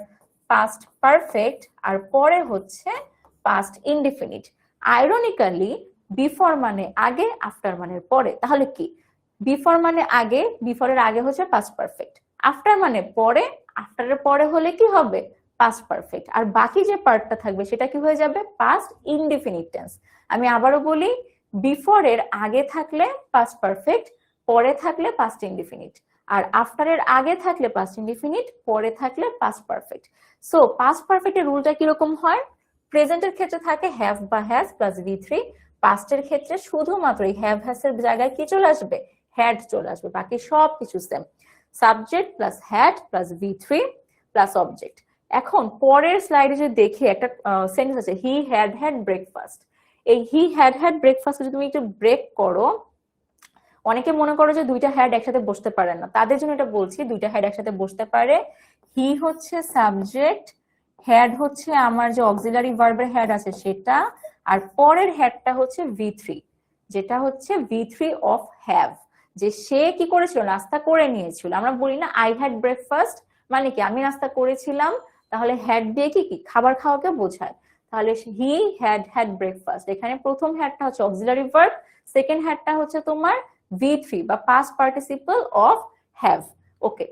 পাস্ট পারফেক্ট, আর পরে হচ্ছে পাস্ট ইনডিফিনিট। আইরনিক্যালি বিফোর মানে আগে, আফটার মানে পরে। তাহলে কি, বিফোর মানে আগে, বিফোর এর আগে হচ্ছে পাস্ট পারফেক্ট, আফটার মানে পরে, আফটার এর পরে হলে কি হবে, পাস্ট পারফেক্ট, আর বাকি যে পার্টটা থাকবে সেটা কি হয়ে যাবে, পাস্ট ইনডিফিনিট টেন্স। আমি আবারও বলি, বিফোর এর আগে থাকলে পাস্ট পারফেক্ট, পরে থাকলে পাস্ট ইনডিফিনিট, আর আফটার এর আগে থাকলে পাস্ট ইনডিফিনিট, পরে থাকলে পাস্ট পারফেক্ট। সো পাস্ট পারফেক্টের রুলটা কিরকম হয়, প্রেজেন্টের ক্ষেত্রে থাকে হ্যাভ বা হ্যাজ প্লাস V3, পাস্টের ক্ষেত্রে শুধুমাত্র এই হ্যাভ হ্যাজ এর জায়গায় কি চলে আসবে, হ্যাড চলে আসবে, বাকি সব কিছু same, subject plus had plus V3 plus object. এখন পরের স্লাইডে যদি দেখি, একটা সেন্টেন্স আছে, হি হ্যাড হ্যাড ব্রেকফাস্ট। এই হি হ্যাড হ্যাড ব্রেকফাস্ট যদি তুমি একটু ব্রেক করো, অনেকে মনে করো যে দুইটা হ্যাড একসাথে বসতে পারে না, তাদের জন্য এটা বলছি, দুইটা হ্যাড একসাথে বসতে পারে। হি হচ্ছে সাবজেক্ট, হ্যাড হচ্ছে আমার যে অক্সিলারি ভার্বের হ্যাড আছে সেটা, আর পরের হ্যাডটা হচ্ছে V3, যেটা হচ্ছে V3 অফ হ্যাভ, যে সে কি করেছিল, নাস্তা করে নিয়েছিল। আমরা বলি না আই হ্যাড ব্রেকফাস্ট, মানে কি আমি নাস্তা করেছিলাম, তাহলে হ্যাড দিয়ে কি কি খাবার খাওয়াকে বোঝায়। তাহলে হি হ্যাড হ্যাড ব্রেকফাস্ট, এখানে প্রথম হ্যাডটা হচ্ছে অক্সিলারি ভার্ব, সেকেন্ড হ্যাডটা হচ্ছে তোমার V3 বা পাস্ট পার্টিসিপল অফ হ্যাভ। ওকে,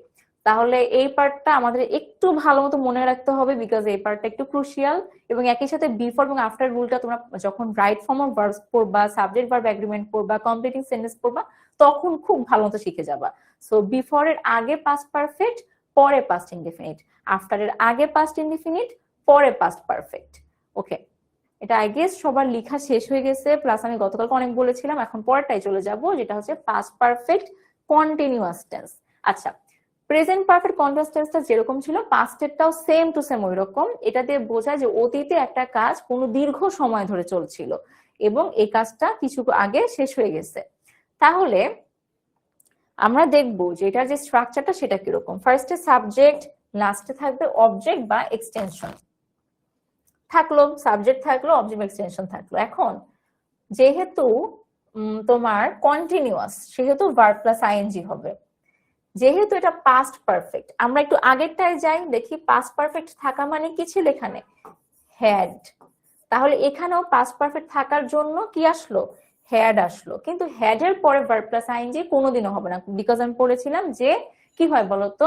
তাহলে এই পার্টটা আমাদের একটু ভালো মতো মনে রাখতে হবে, বিকজ এই পার্টটা একটু ক্রুশিয়াল। এবং একই সাথে বিফোর এবং আফটার রুলটা তোমরা যখন রাইট ফর্ম অফ ভার্বস পড়বা, সাবজেক্ট ভার্ব এগ্রিমেন্ট পড়বা, কমপ্লিটিং সেন্টেন্স পড়বা, তখন খুব ভালো মতো শিখে যাবা। সো বিফোর এর আগে পাস্ট পারফেক্ট, পরে পাস্ট ইনডেফিনিট, আফটার এর আগে পাস্ট ইনডেফিনিট, পরে পাস্ট পারফেক্ট। ওকে, এটা আই গেস সবার লেখা শেষ হয়ে গেছে, প্লাস আমি গতকালকে অনেক বলেছিলাম। এখন পরেরটাই চলে যাব, যেটা হচ্ছে পাস্ট পারফেক্ট কন্টিনিউয়াস টেন্স। আচ্ছা, প্রেজেন্ট পারফেক্ট কন্টিনিউয়াস টেন্সটা যেরকম ছিল, পাস্টেরটাও সেম টু সেম ওই রকম। এটা দিয়ে বোঝায় যে অতীতে একটা কাজ কোনো দীর্ঘ সময় ধরে চলছিল এবং এই কাজটা কিছু আগে শেষ হয়ে গেছে। তাহলে আমরা দেখবো যে এটার যে স্ট্রাকচারটা সেটা কিরকম। ফার্স্টে সাবজেক্ট, লাস্টে থাকবে অবজেক্ট বা এক্সটেনশন থাকলো, সাবজেক্ট থাকলো, অবজেক্ট এক্সটেনশন থাকলো। এখন যেহেতু তোমার কন্টিনিউয়াস, সেহেতু ভার্ব প্লাস আইএনজি হবে। যেহেতু এটা পাস্ট পারফেক্ট, আমরা একটু আগেরটায় যাই, দেখি পাস্ট পারফেক্ট থাকা মানে কি ছিল এখানে, হ্যাড। তাহলে এখানেও পাস্ট পারফেক্ট থাকার জন্য কি আসলো, হ্যাড আসলো। কিন্তু হ্যাড এর পরে ভার্ব প্লাস আইএনজি কোনোদিনও হবে না, বিকজ আমি পড়েছিলাম যে কি হয় বলতো,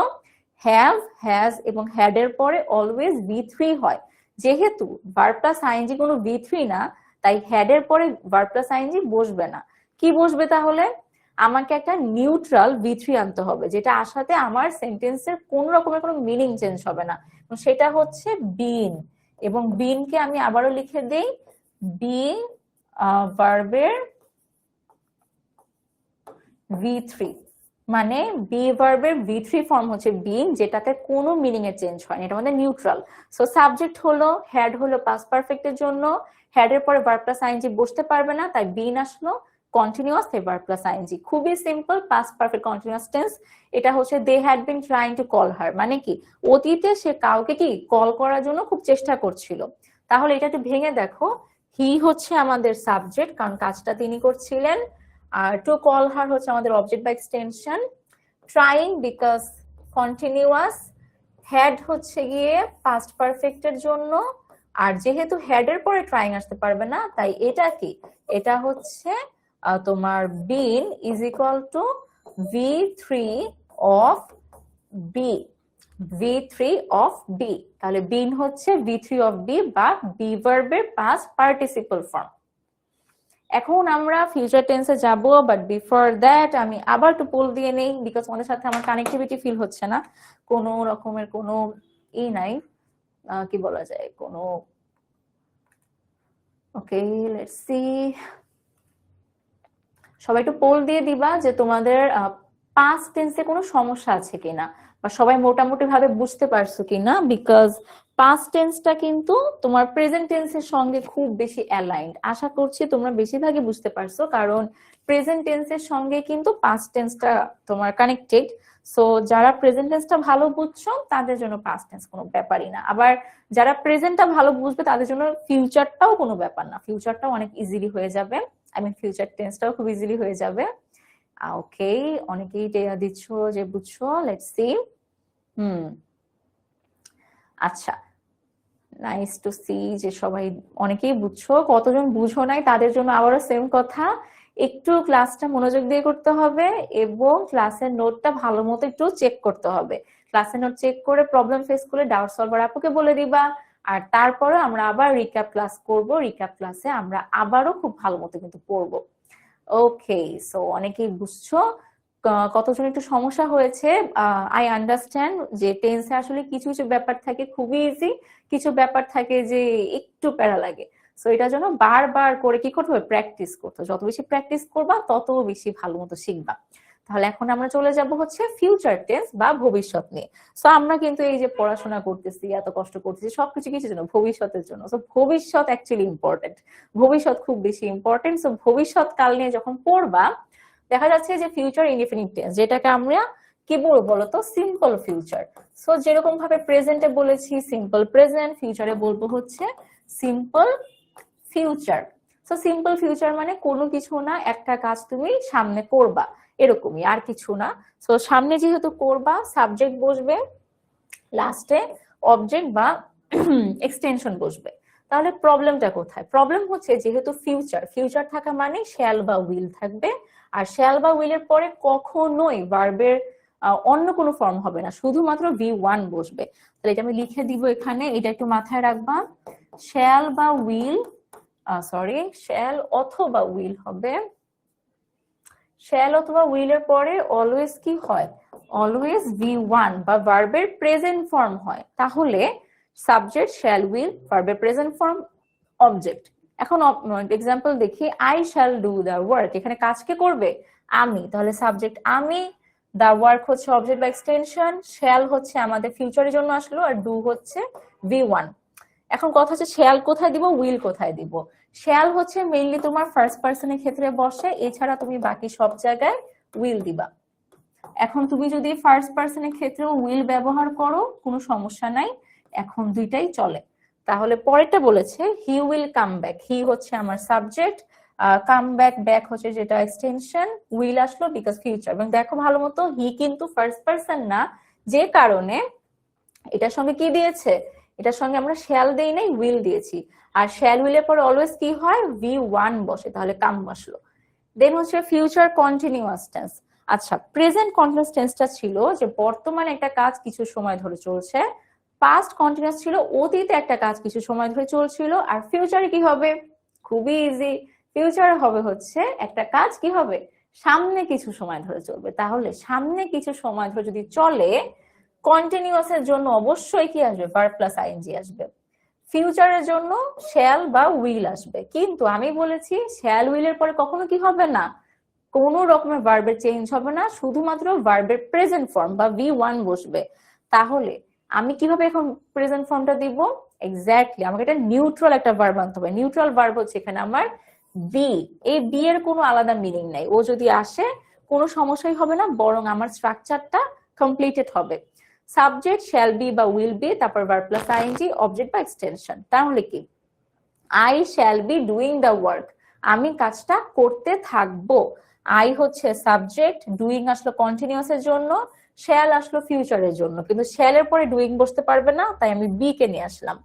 হ্যাভ, হ্যাজ এবং হ্যাড এর পরে অলওয়েজ V3 হয়। যেহেতু ভার্ব প্লাস আইএনজি কোনো V3 না, তাই হ্যাড এর পরে ভার্ব প্লাস আইএনজি বসবে না। কি বসবে তাহলে, আমাকে একটা নিউট্রাল V3 আনতে হবে, যেটা আসাতে আমার সেন্টেন্সের কোন রকমের কোনো মিনিং চেঞ্জ হবে না। সেটা হচ্ছে বিন। এবং বিনকে আমি আবারও লিখে দেই, বিং ভার্বের V3, মানে বি ভার্বের V3 ফর্ম হচ্ছে বিন, যেটাতে কোনো মিনিং এর চেঞ্জ হয় না, এটা আমাদের নিউট্রাল। সো সাবজেক্ট হলো, হ্যাড হলো পাস্ট পারফেক্টের জন্য, হ্যাড এর পরে ভার্ব প্লাস আইএনজি বসতে পারবে না, তাই বিন আসলো, কন্টিনিউয়াস এ ভার্ব প্লাস আইএনজি। খুবই simple past perfect continuous tense. এটা হচ্ছে they had been trying to call her, মানে কি অতীতে সে কাউকে কি কল করার জন্য খুব চেষ্টা করছিল। তাহলে এটা একটু ভেঙে দেখো, হি হচ্ছে আমাদের সাবজেক্ট, কারণ কাজটা তিনি করছিলেন। আর টু কল হার হচ্ছে আমাদের অবজেক্ট বা extension, trying because continuous, had হচ্ছে গিয়ে পাস্ট পারফেক্টের জন্য। আর যেহেতু হ্যাড এর পরে ট্রাইং আসতে পারবে না, তাই এটা কি, এটা হচ্ছে তোমার been is equal to V3 of B, V3 of B. তাহলে বিন হচ্ছে V3 অফ বি বা বি ভার্বের পাস্ট পার্টিসিপল ফর্ম। এখন আমরা ফিউচার টেন্সে যাব, বাট বিফোর দ্যাট আমি আবার একটু পোল দিয়ে নেই, বিকজ আমাদের সাথে আমার কানেক্টিভিটি ফিল হচ্ছে না, কোনো রকমের কোনো নাই, কি বলা যায়, কোনো। ওকে, লেটস সি, সবাই একটু পোল দিয়ে দিবা যে তোমাদের পাস্ট টেন্সে কোনো সমস্যা আছে কিনা, বা সবাই মোটামুটি ভাবে বুঝতে পারছো কিনা, বিকজ পাস্ট টেন্সটা কিন্তু তোমার প্রেজেন্ট টেন্সের সঙ্গে খুব বেশি অ্যালাইন্ড। আশা করছি তোমরা বেশিরভাগই বুঝতে পারছো, কারণ প্রেজেন্ট টেন্সের সঙ্গে কিন্তু পাস্ট টেন্সটা তোমার কানেক্টেড। সো যারা প্রেজেন্ট টেন্সটা ভালো বুঝছো তাদের জন্য পাস্ট টেন্স কোনো ব্যাপারই না, আবার যারা প্রেজেন্টটা ভালো বুঝবে তাদের জন্য ফিউচারটাও কোনো ব্যাপার না, ফিউচারটাও অনেক ইজিলি হয়ে যাবে। আমি ফিউচার টেন্সটাও খুব ইজিলি হয়ে যাবে। ওকে, অনেকেই দিচ্ছ যে বুঝছো, লেটস সি। আচ্ছা, নাইস টু সি যে সবাই অনেকেই বুঝছো। কতজন বুঝো নাই তাদের জন্য আবারও সেম কথা, একটু ক্লাসটা মনোযোগ দিয়ে করতে হবে এবং ক্লাসের নোটটা ভালো মতো একটু চেক করতে হবে। ক্লাসের নোট চেক করে প্রবলেম ফেস করলে ডাউট সলভার আপুকে বলে দিবা, আর তারপরে আমরা আবার রিক্যাপ ক্লাস করব। রিক্যাপ ক্লাসে আমরা আবারও খুব ভালো মতো কিন্তু পড়বো। ওকে, সো অনেকেই বুঝছো, কতজন একটু সমস্যা হয়েছে। আই আন্ডারস্ট্যান্ড যে টেন্সে আসলে কিছু কিছু ব্যাপার থাকে খুবই ইজি, কিছু ব্যাপার থাকে যে একটু প্যারা লাগে। সো এটার জন্য বারবার করে কি করতে হবে, প্র্যাকটিস করতে হবে। যত বেশি প্র্যাকটিস করবা তত বেশি ভালো মতো শিখবা। তাহলে এখন আমরা চলে যাব হচ্ছে ফিউচার টেন্স বা ভবিষ্যৎ নিয়ে। সো আমরা কিন্তু এই যে পড়াশোনা করতেছি, এত কষ্ট করতেছি, সবকিছু কিসের জন্য, ভবিষ্যতের জন্য। সো ভবিষ্যৎ অ্যাকচুয়ালি ইম্পর্টেন্ট, ভবিষ্যৎ খুব বেশি ইম্পর্টেন্ট। সো ভবিষ্যৎ কাল নিয়ে যখন পড়বা, দেখা যাচ্ছে যে ফিউচার ইনডিফিনিট টেন্স, যেটাকে আমরা কি বলবো বলতো, সিম্পল ফিউচার। সো যেরকম ভাবে প্রেজেন্টে বলেছি সিম্পল প্রেজেন্ট, ফিউচারে বলবো হচ্ছে simple future. So simple future মানে কোনো কিছু না, একটা কাজ তুমি সামনে করবা, এরকমই, আর কিছু না। সো সামনে যেহেতু করবা, সাবজেক্ট বসবে, লাস্টে অবজেক্ট বা এক্সটেনশন বসবে। তাহলে প্রবলেমটা কোথায়, প্রবলেম হচ্ছে যেহেতু ফিউচার, ফিউচার থাকা মানে শ্যাল বা উইল থাকবে, আর শ্যাল বা উইলের পরে কখনোই ভার্বের অন্য কোনো ফর্ম হবে না, শুধুমাত্র V1 বসবে। তাহলে এটা আমি লিখে দিব এখানে, এটা একটু মাথায় রাখবা। শ্যাল বা উইল, সরি শ্যাল অথবা উইল হবে। শ্যাল অথবা উইল এর পরে অলওয়েজ কি হয়, অলওয়েজ V1 বা ভার্বের প্রেজেন্ট ফর্ম হয়। তাহলে সাবজেক্ট শ্যাল উইল, ভার্বের প্রেজেন্ট ফর্ম অবজেক্ট। এখন এক্সাম্পল দেখি, I shall do the work, এখানে কাজ কে করবে, আমি, তাহলে সাবজেক্ট আমি, দ্য ওয়ার্ক হচ্ছে অবজেক্ট বা এক্সটেনশন, শ্যাল হচ্ছে আমাদের ফিউচারের জন্য আসলো, আর ডু হচ্ছে V1। এখন কথা হচ্ছে শ্যাল কোথায় দিব, উইল কোথায় দিব। শ্যাল হচ্ছে মেইনলি তোমার ফার্স্ট পার্সনের ক্ষেত্রে বসে, এছাড়া তুমি বাকি সব জায়গায় উইল দিবা। এখন তুমি যদি ফার্স্ট পার্সনের ক্ষেত্রেও উইল ব্যবহার করো কোনো সমস্যা নাই, এখন দুইটাই চলে। তাহলে পরেরটা বলেছে হি উইল কাম ব্যাক, হি হচ্ছে আমার সাবজেক্ট, কাম ব্যাক, ব্যাক হচ্ছে যেটা এক্সটেনশন, উইল আসলো বিকজ ফিউচার। এবং দেখো ভালো মতো, হি কিন্তু ফার্স্ট পার্সন না, যে কারণে এটার সঙ্গে কি দিয়েছে, এটার সঙ্গে আমরা শ্যাল দেই নাই, উইল দিয়েছি। আর শ্যাল উইলের পরে অলওয়েজ কি হয়, V1 বসে, তাহলে কাম বসলো। দেন হচ্ছে ফিউচার কন্টিনিউয়াস টেন্স। আচ্ছা, প্রেজেন্ট কন্টিনিউয়াস টেন্সটা ছিল যে বর্তমানে একটা কাজ কিছু সময় ধরে চলছে, পাস্ট কন্টিনিউয়াস ছিল অতীতে একটা কাজ কিছু সময় ধরে চলছিল, আর ফিউচারে কি হবে, খুবই ইজি, ফিউচার হবে হচ্ছে একটা কাজ কি হবে, সামনে কিছু সময় ধরে চলবে। তাহলে সামনে কিছু সময় ধরে যদি চলে, কন্টিনিউয়াস এর জন্য অবশ্যই কি আসবে, ভার্ব প্লাস আইএনজি আসবে। ফিউচারের জন্য শ্যাল বা উইল আসবে, কিন্তু আমি বলেছি শ্যাল উইলের পরে কখনো কি হবে না, কোনো রকমের ভার্বের চেঞ্জ হবে না, শুধুমাত্র ভার্বের প্রেজেন্ট ফর্ম বা V1 বসবে। তাহলে আমি কিভাবে এখন প্রেজেন্ট ফর্মটা দিব, এক্স্যাক্টলি আমাকে এটা নিউট্রাল একটা ভার্ব আনতে হবে। নিউট্রাল ভার্ব হচ্ছে এখানে আমার বি, এই বি এর কোনো আলাদা মিনিং নাই, ও যদি আসে কোনো সমস্যাই হবে না, বরং আমার স্ট্রাকচারটা কমপ্লিটেড হবে। সাবজেক্ট শ্যাল বি বা উইল বি, তারপর ভার্ব প্লাস আইএনজি, অবজেক্ট বা এক্সটেনশন। তাহলে কি, I shall be doing the work, আমি কাজটা করতে থাকবো। আই হচ্ছে সাবজেক্ট, ডুইং আসলো কন্টিনিউয়াস এর জন্য, শ্যাল আসলো ফিউচারের জন্য, কিন্তু শ্যালের পরে ডুইং বসতে পারবে না, তাই আমি বি কে নিয়ে আসলাম।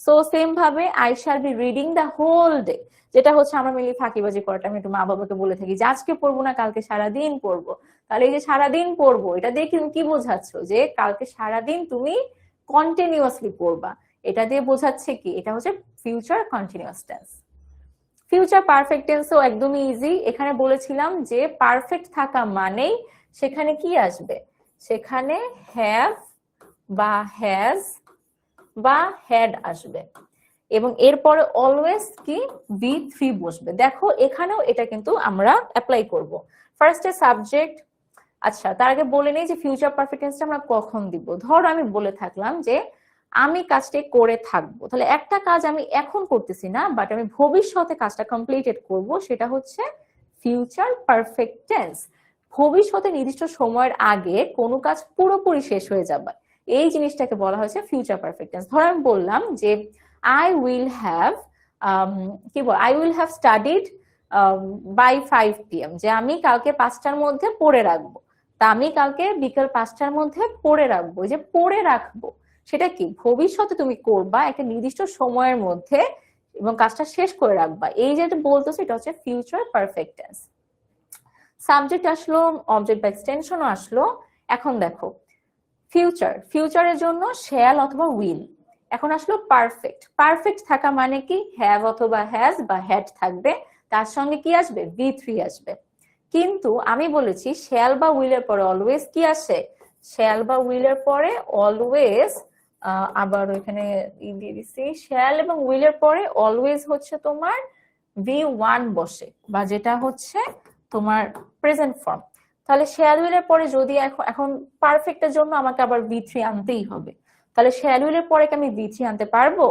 সো সেম ভাবে I shall be reading the whole day, যেটা হচ্ছে আমরা মেনলি ফাঁকিবাজি করাটা আমি একটু মা বাবাকে বলে থাকি যে আজকে পড়বো না, কালকে সারাদিন পড়বো। তাহলে এই যে সারাদিন পড়বো, এটা দিয়ে কিন্তু কি বোঝাচ্ছ, যে কালকে সারাদিন তুমি কন্টিনিউয়াসলি পড়বা। এটা দিয়ে বোঝাচ্ছে কি, এটা হচ্ছে future continuous tense. Future perfect টেন্সও একদমই ইজি। এখানে বলেছিলাম যে পারফেক্ট থাকা মানেই সেখানে কি আসবে, সেখানে হ্যাভ বা হ্যাজ বা হ্যাড আসবে, এবং এরপরে অলওয়েজ কি V3 বসবে। দেখো এখানেও এটা কিন্তু আমরা অ্যাপ্লাই করব। ফার্স্টে সাবজেক্ট। আচ্ছা, তার আগে বলে নেই যে ফিউচার পারফেক্ট টেন্সটা আমরা কখন দিব। ধরো আমি বলে থাকলাম যে আমি কাজটি করে থাকবো, তাহলে একটা কাজ আমি এখন করতেছি না, বাট আমি ভবিষ্যতে কাজটা কমপ্লিটেড করব, সেটা হচ্ছে ফিউচার পারফেক্ট টেন্স। ভবিষ্যতে নির্দিষ্ট সময়ের আগে কোনো কাজ পুরোপুরি শেষ হয়ে যাবে, এই জিনিসটাকে বলা হয়েছে ফিউচার পারফেক্ট টেন্স। ধরো আমি বললাম যে আই উইল হ্যাভ, কি বল, I will have studied by 5 PM, যে আমি কালকে 5টার মধ্যে পড়ে রাখবো। তা আমি কালকে বিকেল 5টার মধ্যে পড়ে রাখবো, যে পড়ে রাখবো সেটা কি, ভবিষ্যতে তুমি করবা একটা নির্দিষ্ট সময়ের মধ্যে এবং কাজটা শেষ করে রাখবা, এই যেটা বলতেছে এটা হচ্ছে ফিউচার পারফেক্ট টেন্স। সাবজেক্ট আসলো, অবজেক্ট বা এক্সটেনশনও আসলো। এখন দেখো ফিউচার, ফিউচারের জন্য শ্যাল অথবা উইল। এখন আসলো পারফেক্ট, পারফেক্ট থাকা মানে কি, হ্যাভ অথবা হ্যাজ বা হ্যাড থাকবে, তার সঙ্গে কি আসবে, V3 আসবে। কিন্তু আমি বলেছি শ্যাল বা উইলের পরে অলওয়েজ কি আসে, শ্যাল বা উইলের পরে অলওয়েজ, আবার ওইখানে দিয়ে দিচ্ছি, শ্যাল এবং উইলের পরে অলওয়েজ হচ্ছে তোমার V1 বসে, বা যেটা হচ্ছে তোমার প্রেজেন্ট ফর্ম। তাহলে শ্যাল উইলের পরে যদি এখন পারফেক্টের জন্য আমাকে আবার V3 আনতেই হবে, তাহলে শ্যাল উইলের পরে কি আমি V3 আনতে পারবো,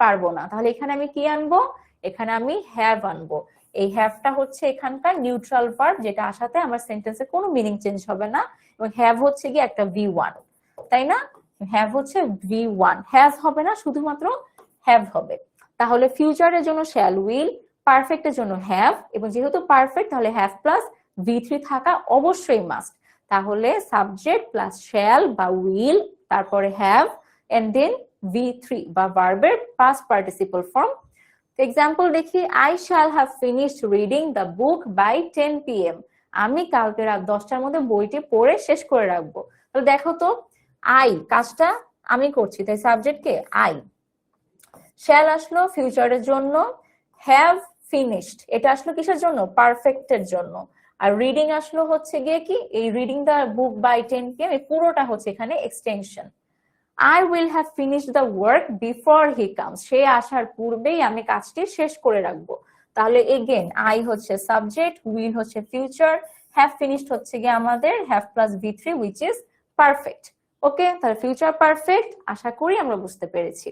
পারবো না। তাহলে এখানে আমি কি আনবো, এখানে আমি হ্যাভ আনবো। এই হ্যাভটা হচ্ছে এখানকার নিউট্রাল ভার্ব, যেটা আসাতে আমার সেন্টেন্সে কোনো মিনিং চেঞ্জ হবে না, এবং হ্যাভ হচ্ছে কি একটা V1, তাই না, হ্যাভ হচ্ছে V1, হ্যাজ হবে না, শুধুমাত্র হ্যাভ হবে। তাহলে ফিউচারের জন্য শ্যাল উইল, পারফেক্টের জন্য হ্যাভ, এবং যেহেতু পারফেক্ট তাহলে হ্যাভ প্লাস V3 থাকা অবশ্যই মাস্ট। তাহলে সাবজেক্ট প্লাস শ্যাল বা উইল, তারপরে হ্যাভ, এন্ড দেন V3 বা ভার্বের পাস্ট পার্টিসিপল ফর্ম। এক্সাম্পল দেখি, I shall have finished reading the book by 10 PM, আমি কালকে রাত 10টার মধ্যে বইটি পড়ে শেষ করে রাখবো। তো দেখো তো, আই কাজটা আমি করছি, তাই সাবজেক্ট কে আই। শ্যাল আসলো ফিউচারের জন্য, হ্যাভ ফিনিশড এটা আসলো কিসের জন্য, পারফেক্টের জন্য। আর রিডিং আসলো হচ্ছে গিয়ে কি, এই reading the book by 10 PM এই পুরোটা হচ্ছে এখানে extension. I will have finished the work before he comes সে আসার পূর্বেই আমি কাজটি শেষ করে রাখবো। তাহলে এগেন আই হচ্ছে সাবজেক্ট, উইল হচ্ছে ফিউচার, হ্যাভ ফিনিশড হচ্ছে গিয়ে আমাদের have plus V3 which is perfect. Okay, তাহলে ফিউচার পারফেক্ট আশা করি আমরা বুঝতে পেরেছি।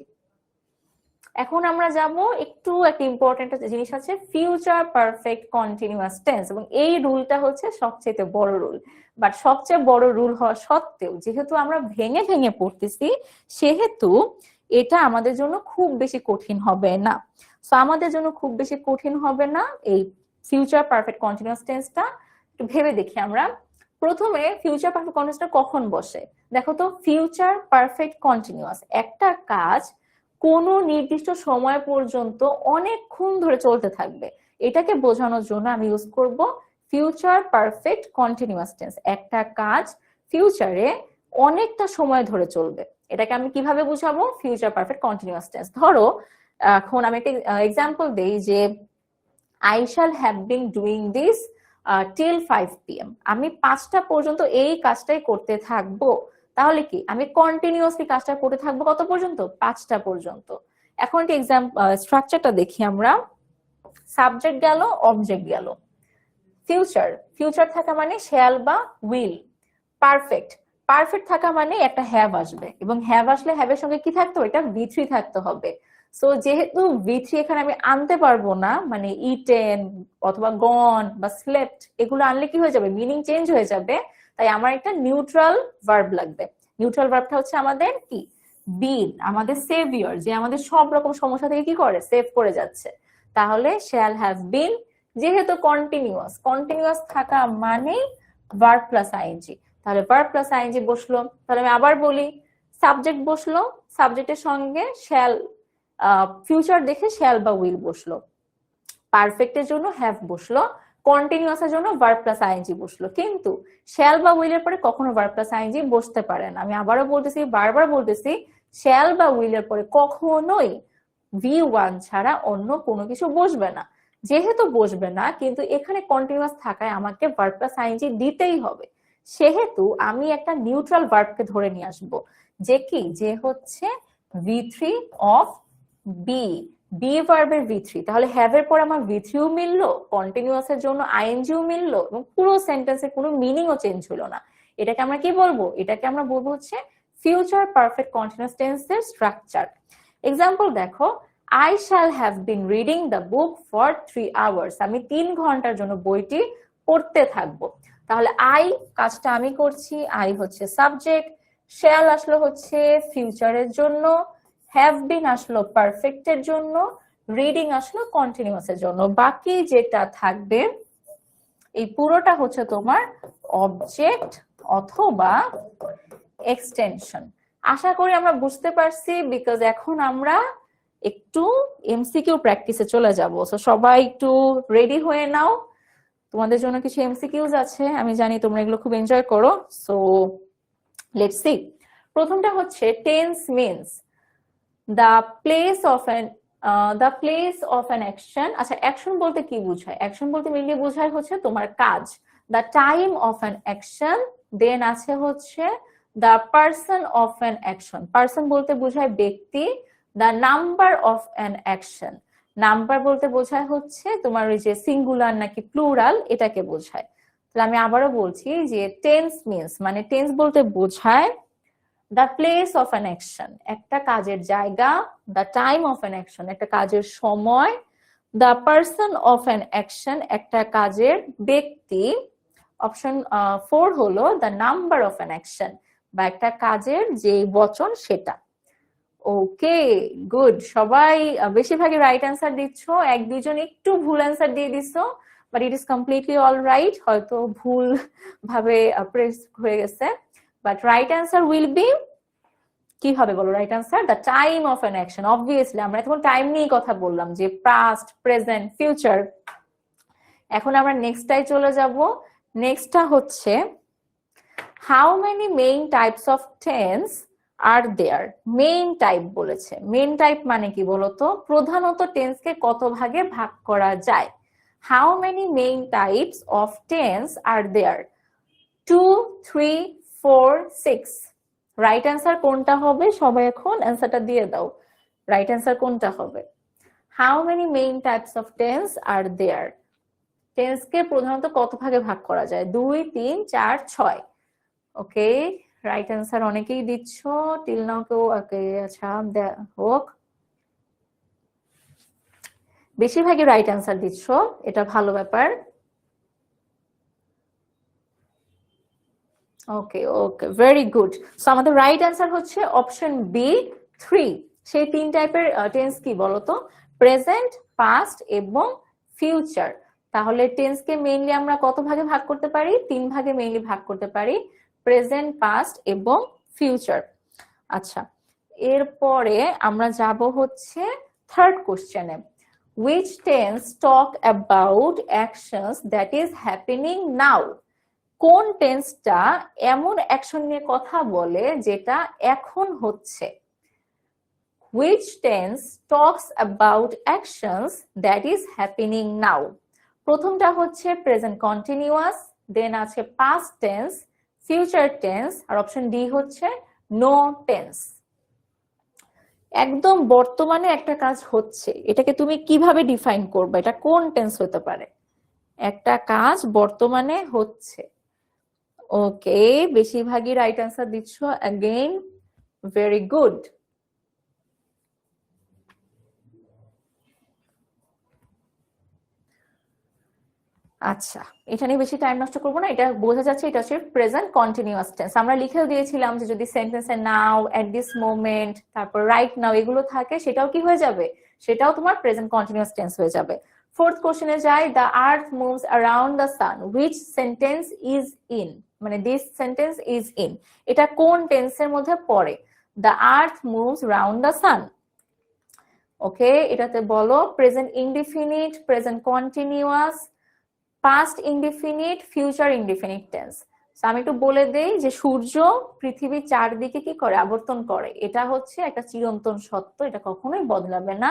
এখন আমরা যাব একটু একটা ইম্পর্টেন্ট জিনিস আছে, ফিউচার পারফেক্ট কন্টিনিউয়াস টেন্স, এবং এই রুলটা হচ্ছে সবচেয়ে বড় রুল। বাট সবচেয়ে বড় রুল হওয়া সত্ত্বেও যেহেতু আমরা ভেঙে ভেঙে পড়তেছি, সেহেতু এটা আমাদের জন্য খুব বেশি কঠিন হবে না। সো আমাদের জন্য খুব বেশি কঠিন হবে না এই ফিউচার পারফেক্ট কন্টিনিউয়াস টেন্সটা। একটু ভেবে দেখি আমরা। প্রথমে ফিউচার পারফেক্ট কন্টিনিউয়াসটা কখন বসে, দেখো তো। ফিউচার পারফেক্ট কন্টিনিউয়াস একটা কাজ কোনো নির্দিষ্ট সময় পর্যন্ত অনেকক্ষণ ধরে চলতে থাকবে, এটাকে বোঝানোর জন্য আমি ইউজ করব ফিউচার পারফেক্ট কন্টিনিউয়াস টেন্স। একটা কাজ ফিউচারে অনেকটা সময় ধরে চলবে, এটাকে আমি কিভাবে বুঝাবো, ফিউচার পারফেক্ট কন্টিনিউয়াস টেন্স। ধরো এখন আমি একটা এক্সাম্পল দেই যে I shall have been doing this till 5 PM আমি 5টা পর্যন্ত এই কাজটাই করতে থাকবো। তাহলে কি আমি কন্টিনিউয়াসলি কাজটা করতে থাকবো কত পর্যন্ত, 5টা পর্যন্ত। এখন কি স্ট্রাকচারটা দেখি আমরা। সাবজেক্ট গেল, অবজেক্ট গেল, ফিউচার, ফিউচার থাকা মানে শ্যাল বা উইল। পারফেক্ট, পারফেক্ট থাকা মানে একটা হ্যাভ আসবে, এবং হ্যাভ আসলে হ্যাভের সঙ্গে কি থাকতো, এটা V3 থাকতে হবে। সো যেহেতু V3 এখানে আমি আনতে পারবো না, মানে ইটেন অথবা গন বা স্লেপ্ট এগুলো আনলে কি হয়ে যাবে, মিনিং চেঞ্জ হয়ে যাবে। তাই আমার একটা নিউট্রাল ভার্ব লাগবে। নিউট্রাল ভার্বটা হচ্ছে আমাদের কি, বিন, আমাদের সেভিয়র, যে আমাদের সব রকম সমস্যা থেকে কি করে, সেভ করে যাচ্ছে। তাহলে শ্যাল হ্যাভ বিন, যেহেতু কন্টিনিউয়াস, কন্টিনিউয়াস থাকা মানে ভার্ব প্লাস আইএনজি, তাহলে ভার্ব প্লাস আইএনজি বসলো। তাহলে আমি আবার বলি, সাবজেক্ট বসলো, সাবজেক্টের সঙ্গে শ্যাল, ফিউচার দেখে শ্যাল বা উইল বসলো, পারফেক্টের জন্য হ্যাভ বসলো, কন্টিনিউয়াসের জন্য ভার্ব প্লাস আইএনজি বসলো। কিন্তু শ্যাল বা উইলের পরে কখনো ভার্ব প্লাস আইএনজি বসতে পারে না। আমি আবারও বলতেছি, বারবার বলতেছি, শ্যাল বা উইলের পরে কখনোই V1 ছাড়া অন্য কোনো কিছু বসবে না। যেহেতু বসবে না, কিন্তু এখানে কন্টিনিউয়াস থাকায় আমাকে ভার্ব প্লাস আইএনজি দিতেই হবে। সেহেতু আমি একটা নিউট্রাল ভার্বকে ধরে নিয়ে আসবো, যে কি, যে হচ্ছে V3 অফ বি, বি ভার্বের V3। তাহলে হ্যাভ এর পর আমার V3ও মিললো, কন্টিনিউয়াস এর জন্য আইএনজিও মিললো, এবং পুরো সেন্টেন্সের কোনো মিনিংও চেঞ্জ হলো না। এটাকে আমরা কি বলবো, এটাকে আমরা বলবো হচ্ছে ফিউচার পারফেক্ট কন্টিনিউয়াস টেন্সের স্ট্রাকচার। এক্সাম্পল দেখো, I shall have been reading the book for 3 hours আমি 3 ঘন্টার জন্য বইটি পড়তে থাকবো। তাহলে আই কাজটা আমি করছি, আই হচ্ছে সাবজেক্ট, শ্যাল আসলো হচ্ছে ফিউচারের জন্য, হ্যাভ বিন আসলো পারফেক্টের জন্য, রিডিং আসলো কন্টিনিউয়াসের জন্য। বাকি যেটা থাকবে এই পুরোটা হচ্ছে তোমার অবজেক্ট অথবা এক্সটেনশন। আশা করি আমরা বুঝতে পারছি, বিকজ এখন আমরা একটু এমসিকিউ প্র্যাকটিসে চলে যাব। সো সবাই একটু রেডি হয়ে নাও, তোমাদের জন্য কিছু এমসিকিউজ আছে, আমি জানি তোমরা এগুলো খুব এনজয় করো। So let's see. প্রথমটা হচ্ছে tense means the place of an action. আচ্ছা, অ্যাকশন বলতে কি বোঝায়, অ্যাকশন বলতে মেইনলি বোঝায় হচ্ছে তোমার কাজ। The time of an action, then আছে হচ্ছে the person of an action, person বলতে বোঝায় ব্যক্তি। The number of an action, number বলতে বোঝায় হচ্ছে তোমার ওই যে সিঙ্গুলার নাকি প্লুরাল, এটাকে বোঝায়। তাহলে আমি আবারও বলছি যে টেন্স মিন্স মানে টেন্স বলতে বোঝায় the place of an action একটা কাজের জায়গা, the time of an action একটা কাজের সময়, the person of an action একটা কাজের ব্যক্তি। অপশন 4 হলো the number of an action বা একটা কাজের যে বচন সেটা। ওকে, গুড। সবাই বেশিরভাগই রাইট অ্যান্সার দিচ্ছ, এক দুজন একটু ভুল অ্যান্সার দিয়ে দিছো, but it is completely all right. হয়তো ভুল ভাবে প্রেস হয়ে গেছে, but right answer will be, কি হবে বলো right answer, the time of an action. Obviously আমরা এখন টাইম নিয়ে কথা বললাম, যে পাস্ট, প্রেজেন্ট, ফিউচার। এখন আমরা নেক্সটটাই চলে যাব, নেক্সটটা হচ্ছে how many main types of tense are there. Main type বলেছে, মেইন টাইপ মানে কি বলতো, প্রধানত টেন্সকে কত ভাগে ভাগ করা যায়। How many main types of tense are there? 2, 3, 4, 6। Right answer কোনটা হবে? সবাই এখন অ্যান্সারটা দিয়ে দাও, রাইট অ্যান্সার কোনটা হবে? How many main types of tense are there? টেন্সকে প্রধানত কত ভাগে ভাগ করা যায়? 2, 3, 4, 6। ওকে, রাইট অ্যান্সার অনেকেই দিচ্ছ, টিল নাও কেউ। ওকে, আচ্ছা হোক, বেশিরভাগই রাইট অ্যান্সার দিচ্ছ, এটা ভালো ব্যাপার। ওকে ওকে, ভেরি গুড। সো আমাদের রাইট অ্যান্সার হচ্ছে অপশন বি 3। সেই 3 টাইপের টেন্স কি বলতো? প্রেজেন্ট, পাস্ট এবং ফিউচার। তাহলে টেন্সকে মেইনলি আমরা কত ভাগে ভাগ করতে পারি? 3 ভাগে মেইনলি ভাগ করতে পারি, প্রেজেন্ট, পাস্ট এবং ফিউচার। আচ্ছা, এরপরে আমরা যাব হচ্ছে থার্ড কোশ্চেনে। which tense talk about actions that is happening now? কোন টেন্সটা এমন অ্যাকশন নিয়ে কথা বলে যেটা এখন হচ্ছে? which tense talks about actions that is happening now? প্রথমটা হচ্ছে প্রেজেন্ট কন্টিনিউয়াস, দেন আছে পাস্ট টেন্স, ফিউচার টেন্স, আর অপশন ডি হচ্ছে নো টেন্স। একদম বর্তমানে একটা কাজ হচ্ছে, এটাকে তুমি কিভাবে ডিফাইন করবে? এটা কোন টেন্স হতে পারে? একটা কাজ বর্তমানে হচ্ছে। ওকে, বেশিরভাগই রাইট অ্যান্সার দিচ্ছ, अगेन ভেরি গুড। আচ্ছা, এটা নিয়ে বেশি টাইম নষ্ট করবো না, এটা বোঝা যাচ্ছে এটা হচ্ছে প্রেজেন্ট কন্টিনিউয়াস টেন্স। আমরা লিখেও দিয়েছিলাম যে যদি সেন্টেন্সে নাও, এট দিস মোমেন্ট, তারপর রাইট নাও এগুলো থাকে, সেটাও কি হয়ে যাবে? সেটাও তোমার প্রেজেন্ট কন্টিনিউয়াস টেন্স হয়ে যাবে। ফোর্থ কোশ্চেনে যাই, the earth moves around the sun, which sentence is in? মানে দিস সেন্টেন্স ইজ ইন, এটা কোন টেন্সের মধ্যে পড়ে? The earth moves round the sun. Okay, এটাতে বলো present indefinite, present continuous, past indefinite, future indefinite tense. আমি একটু বলে দেই যে সূর্য পৃথিবীর চারদিকে কি করে? আবর্তন করে। এটা হচ্ছে একটা চিরন্তন সত্য, এটা কখনোই বদলাবে না।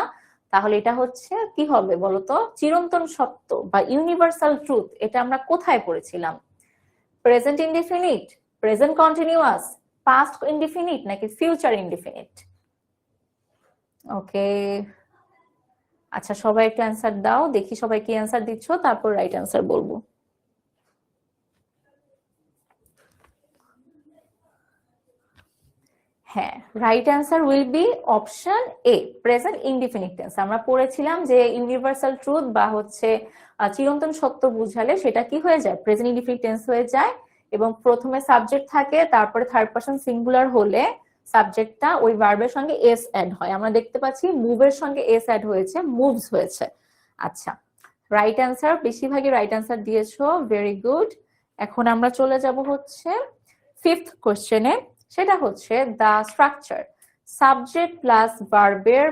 তাহলে এটা হচ্ছে কি হবে বলতো? চিরন্তন সত্য বা ইউনিভার্সাল ট্রুথ। এটা আমরা কোথায় পড়েছিলাম? Present indefinite, present continuous, past indefinite নাকি ফিউচার ইনডিফিনিট? ওকে, আচ্ছা সবাই একটু অ্যান্সার দাও, দেখি সবাই কি অ্যান্সার দিচ্ছ, তারপর রাইট অ্যান্সার বলবো। হ্যাঁ, right answer will be option A, present indefinite tense. আমরা পড়েছিলাম যে ইউনিভার্সাল ট্রুথ বা হচ্ছে চিরন্তন সত্য বুঝালে সেটা কি হয়ে যায়? প্রেজেন্ট ইনডিফিনিট টেন্স হয়ে যায়, এবং প্রথমে সাবজেক্ট থাকে, তারপরে থার্ড পারসন সিঙ্গুলার হলে সাবজেক্টটা ওই ভার্বের সঙ্গে এস অ্যাড হয়। আমরা দেখতে পাচ্ছি মুভের সঙ্গে এস অ্যাড হয়েছে, মুভস হয়েছে। আচ্ছা, রাইট অ্যান্সার, বেশিরভাগই রাইট অ্যান্সার দিয়েছো, ভেরি গুড। এখন আমরা চলে যাব হচ্ছে ফিফথ কোশ্চেনে, সেটা হচ্ছে দ্য স্ট্রাকচার সাবজেক্ট প্লাস ভার্বের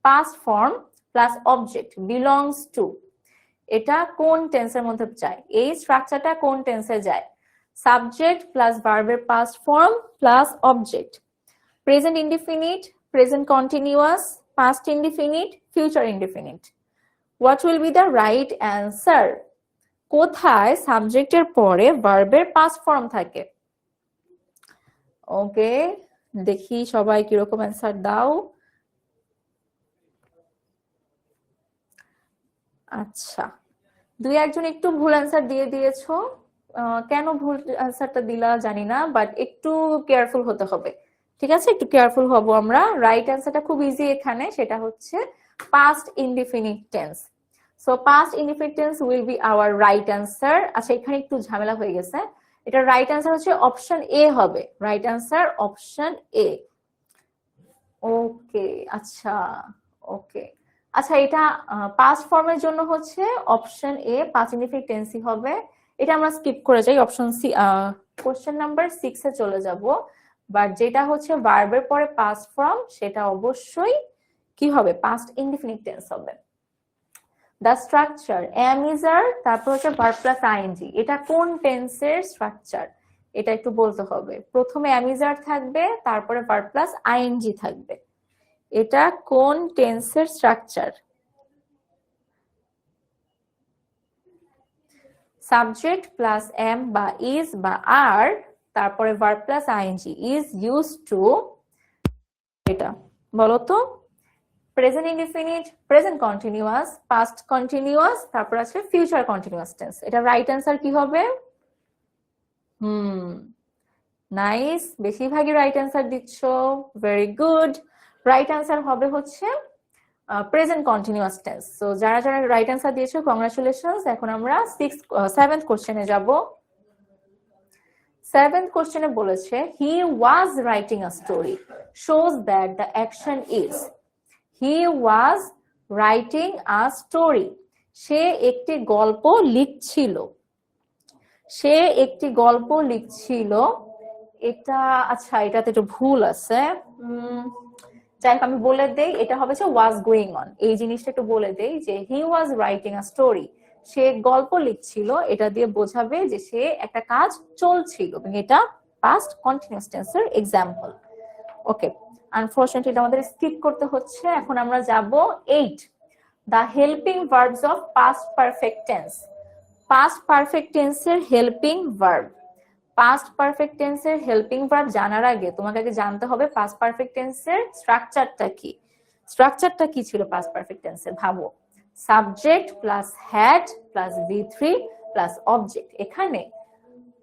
past form plus object belongs to, এটা কোন টেন্সের মধ্যে যায়? এই স্ট্রাকচারটা কোন টেন্সে যায়? সাবজেক্ট প্লাস ভার্বের past form plus object, present indefinite, present continuous, past indefinite, future indefinite. What will be the right answer? কোথায় সাবজেক্টের পরে ভার্বের পাস্ট ফর্ম থাকে? ওকে, দেখি সবাই কিরকম অ্যান্সার দাও। আচ্ছা, দুই একজন একটু ভুল অ্যান্সার দিয়ে দিয়েছো। কেন ভুল অ্যান্সারটা দিলা জানি না, বাট একটু কেয়ারফুল হতে হবে। ঠিক আছে, একটু কেয়ারফুল হব আমরা। রাইট অ্যান্সারটা খুব ইজি এখানে, সেটা হচ্ছে past indefinite tense. So past indefinite tense will be our right answer. আচ্ছা, এখানে একটু ঝামেলা হয়ে গেছে, এটা রাইট অ্যান্সার হচ্ছে অপশন এ হবে। Right answer option A. Okay, আচ্ছা, ওকে, আচ্ছা, এটা পাস্ট ফর্মের জন্য হচ্ছে অপশন এ, পাস্ট ইনডিফিনিট টেন্সই হবে। এটা আমরা স্কিপ করে যাই, অপশন সি, কোশ্চেন নাম্বার 6 এ চলে যাব। বাট যেটা হচ্ছে ভার্বের পরে পাস্ট ফর্ম, সেটা অবশ্যই কি হবে? পাস্ট ইনডিফিনিট টেন্স হবে। দ্য স্ট্রাকচার এম ইজ আর তারপর হচ্ছে ভার্ব প্লাস আইএনজি, এটা কোন টেন্সের স্ট্রাকচার এটা একটু বলতে হবে। প্রথমে এম ইজ আর থাকবে, তারপরে ভার্ব প্লাস আইএনজি থাকবে, এটা কোন টেন্সের স্ট্রাকচার? সাবজেক্ট প্লাস এম বা ইজ বা আর, তারপরে verb plus ING, is use to, এটা বলো তো। Present indefinite, present continuous, past continuous, তারপর আছে ফিউচার কন্টিনিউয়াস টেন্স। এটা রাইট অ্যান্সার কি হবে? নাইস, বেশিরভাগই রাইট অ্যান্সার দিচ্ছ, ভেরি গুড। রাইট অ্যান্সার হবে হচ্ছে প্রেজেন্ট কন্টিনিউয়াস টেন্স। সো যারা যারা রাইট অ্যান্সার দিয়েছো কংগ্রাচুলেশনস। এখন আমরা সেভেন্থ কোশ্চেনে যাব। সেভেন্থ কোশ্চেনে বলেছে he was writing a story shows that the action is, he was writing a story, সে একটি গল্প লিখছিল, সে একটি গল্প লিখছিল, এটা আচ্ছা এটাতে একটু ভুল আছে, যাই হোক আমি বলে দেই, এটা হবে যে ওয়াজ গোয়িং অন, এই জিনিসটা একটু বলে দেই যে হি ওয়াজ রাইটিং আ স্টোরি, সে গল্প লিখছিল, এটা দিয়ে বোঝাবে যে সে একটা কাজ চলছিল, এবং এটা পাস্ট কন্টিনিউয়াস টেন্সের এক্সাম্পল। ওকে, আনফরচুনেটলি এটা আমাদের স্কিপ করতে হচ্ছে। এখন আমরা যাব 8, the helping verbs of past perfect tense. Past perfect টেন্সের হেল্পিং ভার্ব, পাস্ট পারফেক্ট টেন্সের হেল্পিং ভার্ব জানার আগে তোমাকে আগে জানতে হবে পাস্ট পারফেক্ট টেন্সের স্ট্রাকচারটা কি। স্ট্রাকচারটা কি ছিল পাস্ট পারফেক্ট টেন্সের? ভাবো, subject plus had plus V3 plus object. এখানে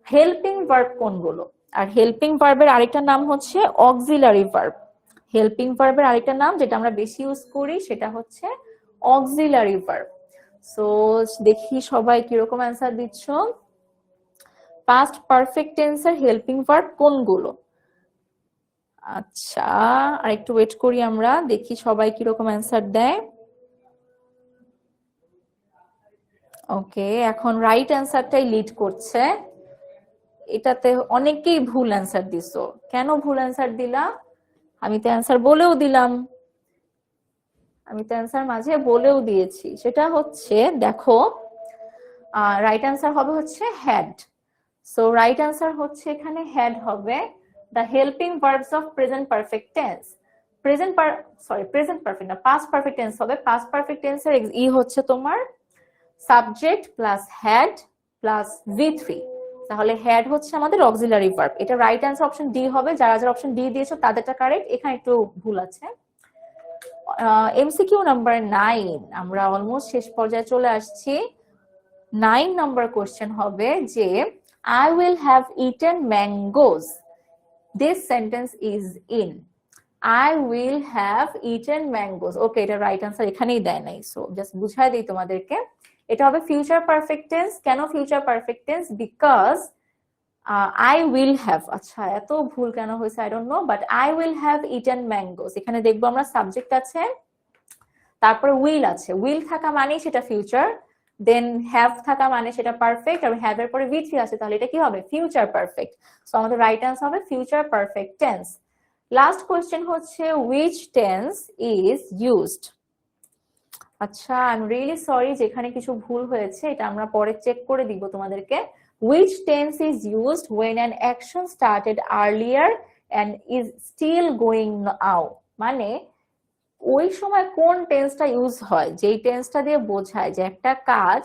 হেল্পিং ভার্ব কোনগুলো? আর হেল্পিং ভার্বের আরেকটা নাম হচ্ছে অক্সিলারি ভার্ব। হেল্পিং ভার্বের আরেকটা নাম যেটা আমরা বেশি ইউজ করি সেটা হচ্ছে অক্সিলারি ভার্ব। সো দেখি সবাই কিরকম অ্যান্সার দিচ্ছ। পাস্ট পারফেক্ট টেন্সের হেল্পিং ভার্ব কোনগুলো? আচ্ছা আর একটু ওয়েট করি, আমরা দেখি সবাই কিরকম অ্যান্সার দেয়। ওকে, এখন রাইট অ্যান্সারটাই লিড করছে, এটাতে অনেকেই ভুল অ্যান্সার দিছো। কেন ভুল অ্যান্সার দিলা? আমি তো অ্যান্সার বলেও দিলাম, আমি তো অ্যান্সার মাঝে বলেও দিয়েছি, সেটা হচ্ছে দেখো রাইট অ্যান্সার হবে হচ্ছে হ্যাড। সো রাইট অ্যান্সার হচ্ছে এখানে হ্যাড হবে। The helping verbs of present perfect tense, present perfect না, পাস্ট পারফেক্ট টেন্স হবে। পাস্ট পারফেক্ট টেন্সের ই হচ্ছে তোমার subject plus had plus V3, তাহলে হ্যাড হচ্ছে আমাদের অক্সিলারি ভার্ব। এটা রাইট অ্যান্সার অপশন ডি হবে। যারা যারা অপশন ডি দিয়েছো তাদেরটা কারেক্ট, এখানে একটু ভুল আছে। এমসিকিউ নাম্বার 9, আমরা অলমোস্ট শেষ পর্যায়ে চলে আসছি। 9 নাম্বার কোশ্চেন হবে যে I will have eaten mangoes, this sentence is in, I will have eaten mangoes। ওকে, এটা রাইট অ্যান্সার এখানেই দেয় নাই, সো জাস্ট বুঝাই দিই তোমাদেরকে, এটা হবে ফিউচার পারফেক্ট টেন্স। কেন future perfect tense? Because I will have, আচ্ছা এত ভুল কেন হয়েছে I don't know, but I will have eaten mangoes, এখানে দেখবো আমরা সাবজেক্ট আছে, তারপরে উইল আছে, উইল থাকা মানে সেটা ফিউচার, দেন হ্যাভ থাকা মানে সেটা পারফেক্ট, আর হ্যাভ এর পরে V3 আছে, তাহলে এটা কি হবে? Future perfect. সো আমাদের রাইট অ্যান্সার হবে future perfect tense. Last question হচ্ছে which tense is used। আচ্ছা আই এম রিয়েলি সরি, যেখানে কিছু ভুল হয়েছে এটা আমরা পরে চেক করে দিব তোমাদেরকে। which tense is used when an action started earlier and is still going now, মানে ওই সময় কোন টেন্সটা ইউজ হয় যেই টেন্সটা দিয়ে বোঝায় যে একটা কাজ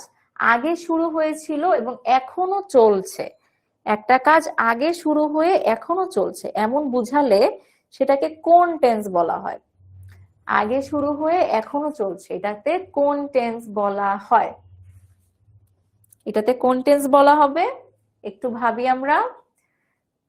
আগে শুরু হয়েছিল এবং এখনো চলছে, একটা কাজ আগে শুরু হয়ে এখনো চলছে এমন বুঝালে সেটাকে কোন টেন্স বলা হয়? আগে শুরু হয়ে এখনো চলছে, এটাতে কোন টেন্স বলা হয়? এটাতে কোন টেন্স বলা হবে? একটু ভাবি আমরা।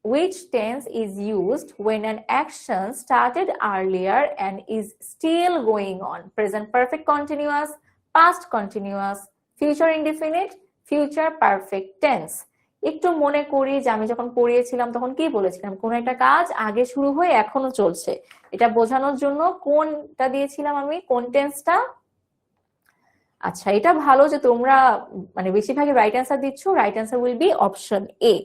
Which tense is used when an action started earlier and is still going on? Present perfect continuous, past continuous, future indefinite, future perfect tense. একটু মনে করি যে আমি যখন পড়িয়েছিলাম তখন কি বলেছিলাম, কোন একটা কাজ আগে শুরু হয়ে এখনো চলছে, এটা বোঝানোর জন্য কোনটা দিয়েছিলাম আমি, কোন টেন্সটা? আচ্ছা এটা ভালো যে তোমরা মানে বেশিরভাগই রাইট অ্যান্সার দিচ্ছ, right answer will be option A.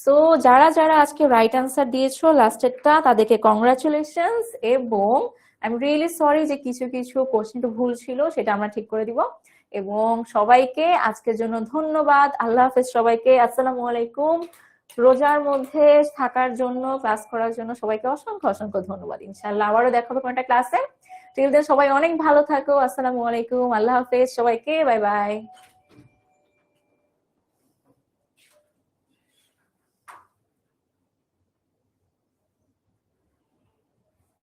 So যারা যারা আজকে রাইট অ্যান্সার দিয়েছো লাস্টেরটা তাদেরকে কংগ্রাচুলেশনস, এবং আই এম রিয়েলি সরি যে কিছু কিছু কোশ্চেন একটু ভুল ছিল, সেটা আমরা ঠিক করে দিব। এবং সবাইকে আজকের জন্য ধন্যবাদ। আল্লাহ হাফেজ সবাইকে। আসসালামু আলাইকুম। রোজার মধ্যে থাকার জন্য, ক্লাস করার জন্য সবাইকে অসংখ্য অসংখ্য ধন্যবাদ। ইনশাআল্লাহ আবারও দেখা হবে কোনো একটা ক্লাসে। টিল দেন সবাই অনেক ভালো থাকো। আসসালামু আলাইকুম, আল্লাহ হাফেজ সবাইকে, বাই বাই।